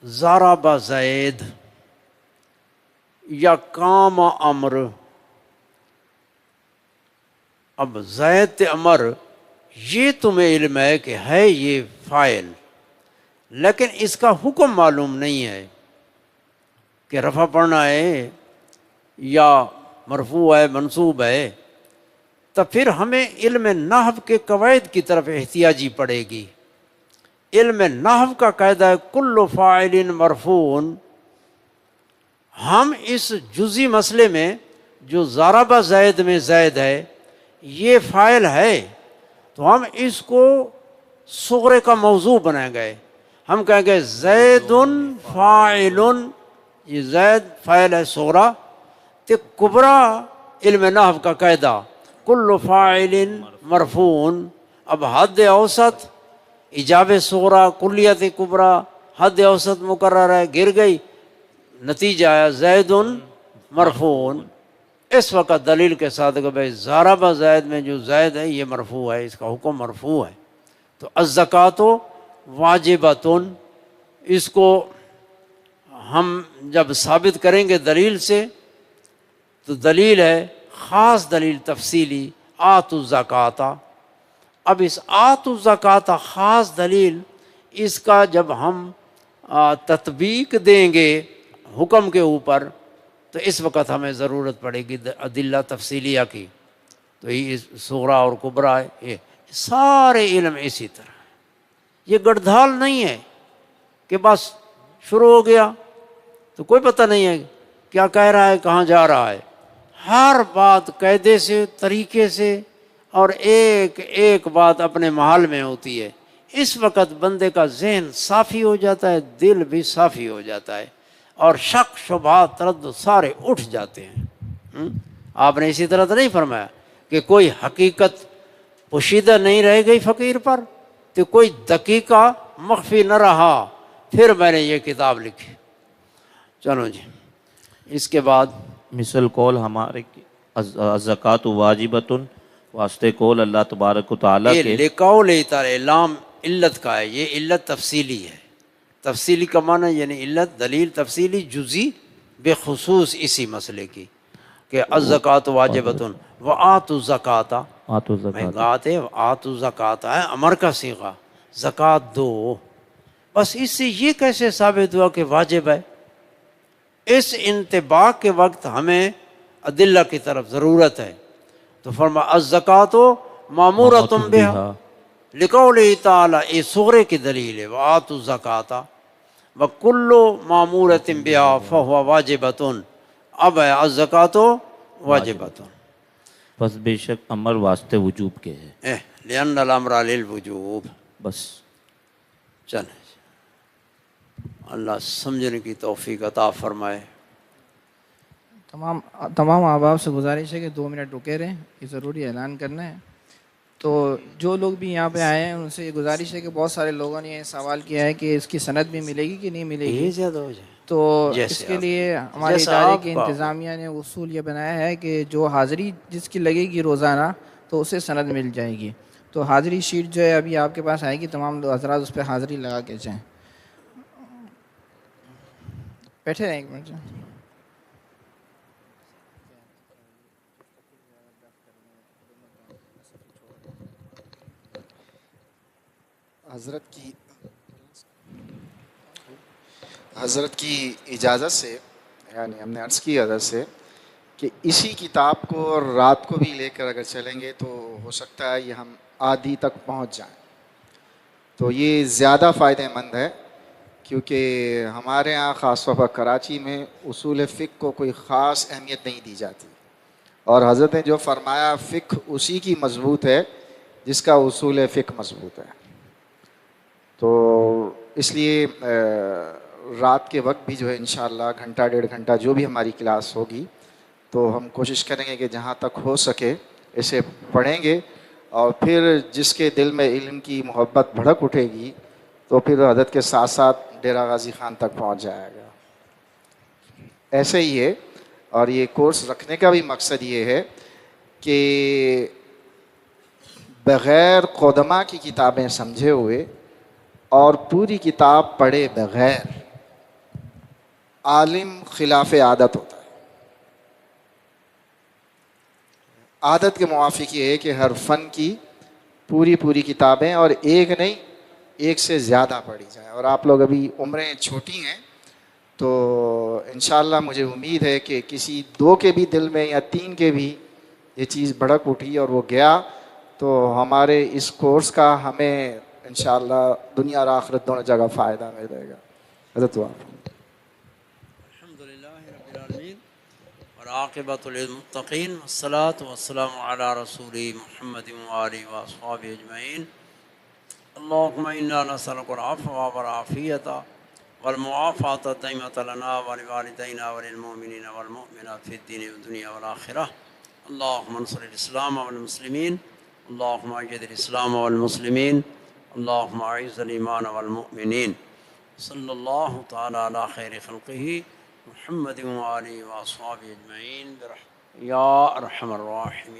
ضرب زید یا قام امر. اب زید تے امر یہ تمہیں علم ہے کہ ہے یہ فاعل، لیکن اس کا حکم معلوم نہیں ہے کہ رفع پڑھنا ہے یا مرفوع ہے منصوب ہے. تو پھر ہمیں علم نحو کے قواعد کی طرف احتیاجی پڑے گی. علم نحو کا قاعدہ ہے کل فاعل مرفوع. ہم اس جزئی مسئلے میں جو ضرب زید میں زید ہے یہ فاعل ہے، تو ہم اس کو صغرے کا موضوع بنائیں گے. ہم کہیں گے زید فاعل، یہ زید فاعل ہے صغرا. تو کبرا علم نحو کا قاعدہ کل فاعل مرفوع. اب حد اوسط ایجاب صغرا کلیت کبرا، حد اوسط مقرر ہے، گر گئی، نتیجہ آیا زید مرفوع. اس وقت دلیل کے ساتھ کہ بھائی ضرب زید میں جو زید ہے یہ مرفوع ہے، اس کا حکم مرفوع ہے. تو الزکوٰۃ واجبۃ، اس کو ہم جب ثابت کریں گے دلیل سے تو دلیل ہے خاص دلیل تفصیلی آتوا الزکوٰۃ. اب اس آتو زکوٰۃ خاص دلیل اس کا جب ہم تطبیق دیں گے حکم کے اوپر تو اس وقت ہمیں ضرورت پڑے گی ادلہ تفصیلیہ کی. تو یہ صغرا اور کبرا ہے، یہ سارے علم اسی طرح. یہ گڑدھال نہیں ہے کہ بس شروع ہو گیا تو کوئی پتہ نہیں ہے کیا کہہ رہا ہے، کہاں جا رہا ہے. ہر بات قاعدے سے، طریقے سے، اور ایک ایک بات اپنے محل میں ہوتی ہے. اس وقت بندے کا ذہن صافی ہو جاتا ہے، دل بھی صافی ہو جاتا ہے، اور شک شبہات تردد سارے اٹھ جاتے ہیں. آپ نے اسی طرح تو نہیں فرمایا کہ کوئی حقیقت پوشیدہ نہیں رہ گئی فقیر پر، تو کوئی دقیقہ مخفی نہ رہا، پھر میں نے یہ کتاب لکھی. چلو جی، اس کے بعد مثل قول ہمارے الزکوٰۃ واجبۃ، واسطے قول اللہ تبارک و تعالیٰ یہ کے. لقول تعالی لام علت کا ہے، یہ علت تفصیلی ہے. تفصیلی کا معنی یعنی علت، دلیل تفصیلی جزئی بخصوص اسی مسئلے کی کہ الزکوٰۃ واجبۃ وآتوا الزکوٰۃ. آتوا الزکوٰۃ، گات ہے آتوا الزکوٰۃ ہے امر کا صیغہ، زکوٰۃ دو. بس اس سے یہ کیسے ثابت ہوا کہ واجب ہے؟ اس انتباہ کے وقت ہمیں ادلہ کی طرف ضرورت ہے. تو فرما الزکوٰۃ مامورۃ بہا لقولہ تعالی، یہ صغرے کی دلیل ہے. وآتوا الزکوٰۃ وکل مامورۃ بہا فہو واجبۃ. اب ہے الزکوٰۃ واجبۃ، بس بے شک امر واسطے وجوب کے ہے. لأن الامر للوجوب. بس چلیں، اللہ سمجھنے کی توفیق عطا فرمائے. تمام احباب سے گزارش ہے کہ 2 منٹ رکے رہیں، یہ ضروری اعلان کرنا ہے. تو جو لوگ بھی یہاں پہ آئے ہیں ان سے یہ گزارش ہے کہ بہت سارے لوگوں نے یہ سوال کیا ہے کہ اس کی سند بھی ملے گی کہ نہیں ملے یہ گی. زیادہ ہو جائے تو اس کے لیے ہمارے ادارے کی انتظامیہ نے اصول یہ بنایا ہے کہ جو حاضری جس کی لگے گی روزانہ تو اسے سند مل جائے گی. تو حاضری شیٹ جو ہے ابھی آپ کے پاس آئے گی، تمام حضرات اس پہ حاضری لگا کے جائیں. بیٹھے رہیں 1 منٹ. حضرت کی اجازت سے، یعنی ہم نے عرض کی حضرت سے کہ اسی کتاب کو رات کو بھی لے کر اگر چلیں گے تو ہو سکتا ہے یہ ہم آدھی تک پہنچ جائیں. تو یہ زیادہ فائدہ مند ہے، کیونکہ ہمارے ہاں خاص طور پر کراچی میں اصول فقہ کو کوئی خاص اہمیت نہیں دی جاتی، اور حضرت نے جو فرمایا فقہ اسی کی مضبوط ہے جس کا اصول فقہ مضبوط ہے. تو اس لیے رات کے وقت بھی جو ہے انشاءاللہ 1-1.5 گھنٹہ جو بھی ہماری کلاس ہوگی تو ہم کوشش کریں گے کہ جہاں تک ہو سکے اسے پڑھیں گے، اور پھر جس کے دل میں علم کی محبت بھڑک اٹھے گی تو پھر حضرت کے ساتھ ساتھ ڈیرہ غازی خان تک پہنچ جائے گا. ایسے ہی ہے، اور یہ کورس رکھنے کا بھی مقصد یہ ہے کہ بغیر قدماء کی کتابیں سمجھے ہوئے اور پوری کتاب پڑھے بغیر عالم خلاف عادت ہوتا ہے. عادت کے موافق یہ ہے کہ ہر فن کی پوری کتابیں، اور ایک نہیں 1 سے زیادہ پڑھی جائیں. اور آپ لوگ ابھی عمریں چھوٹی ہیں تو انشاءاللہ مجھے امید ہے کہ کسی 2 کے بھی دل میں یا 3 کے بھی یہ چیز بھڑک اٹھی اور وہ گیا تو ہمارے اس کورس کا ہمیں انشاءاللہ دنیا اور آخرت دونوں جگہ فائدہ ملے گا. حضرت الحمدللہ رب العالمین والعاقبۃ للمتقین والصلاۃ والسلام علی رسول محمد وآلہ وصحبہ اجمعین. اللہم انا نسألک العفو والعافیۃ والمعافاۃ الدائمۃ لنا ولوالدینا وللمؤمنین والمؤمنات فی الدین والدنیا والآخرہ. اللہم انصر الاسلام والمسلمین، اللہم اجد الاسلام والمسلمین، اللہم اعز الایمان والمؤمنین. صلی اللہ تعالی علی خیر خلقہ محمد وآلہ وصحبہ اجمعین یا ارحم الراحمین.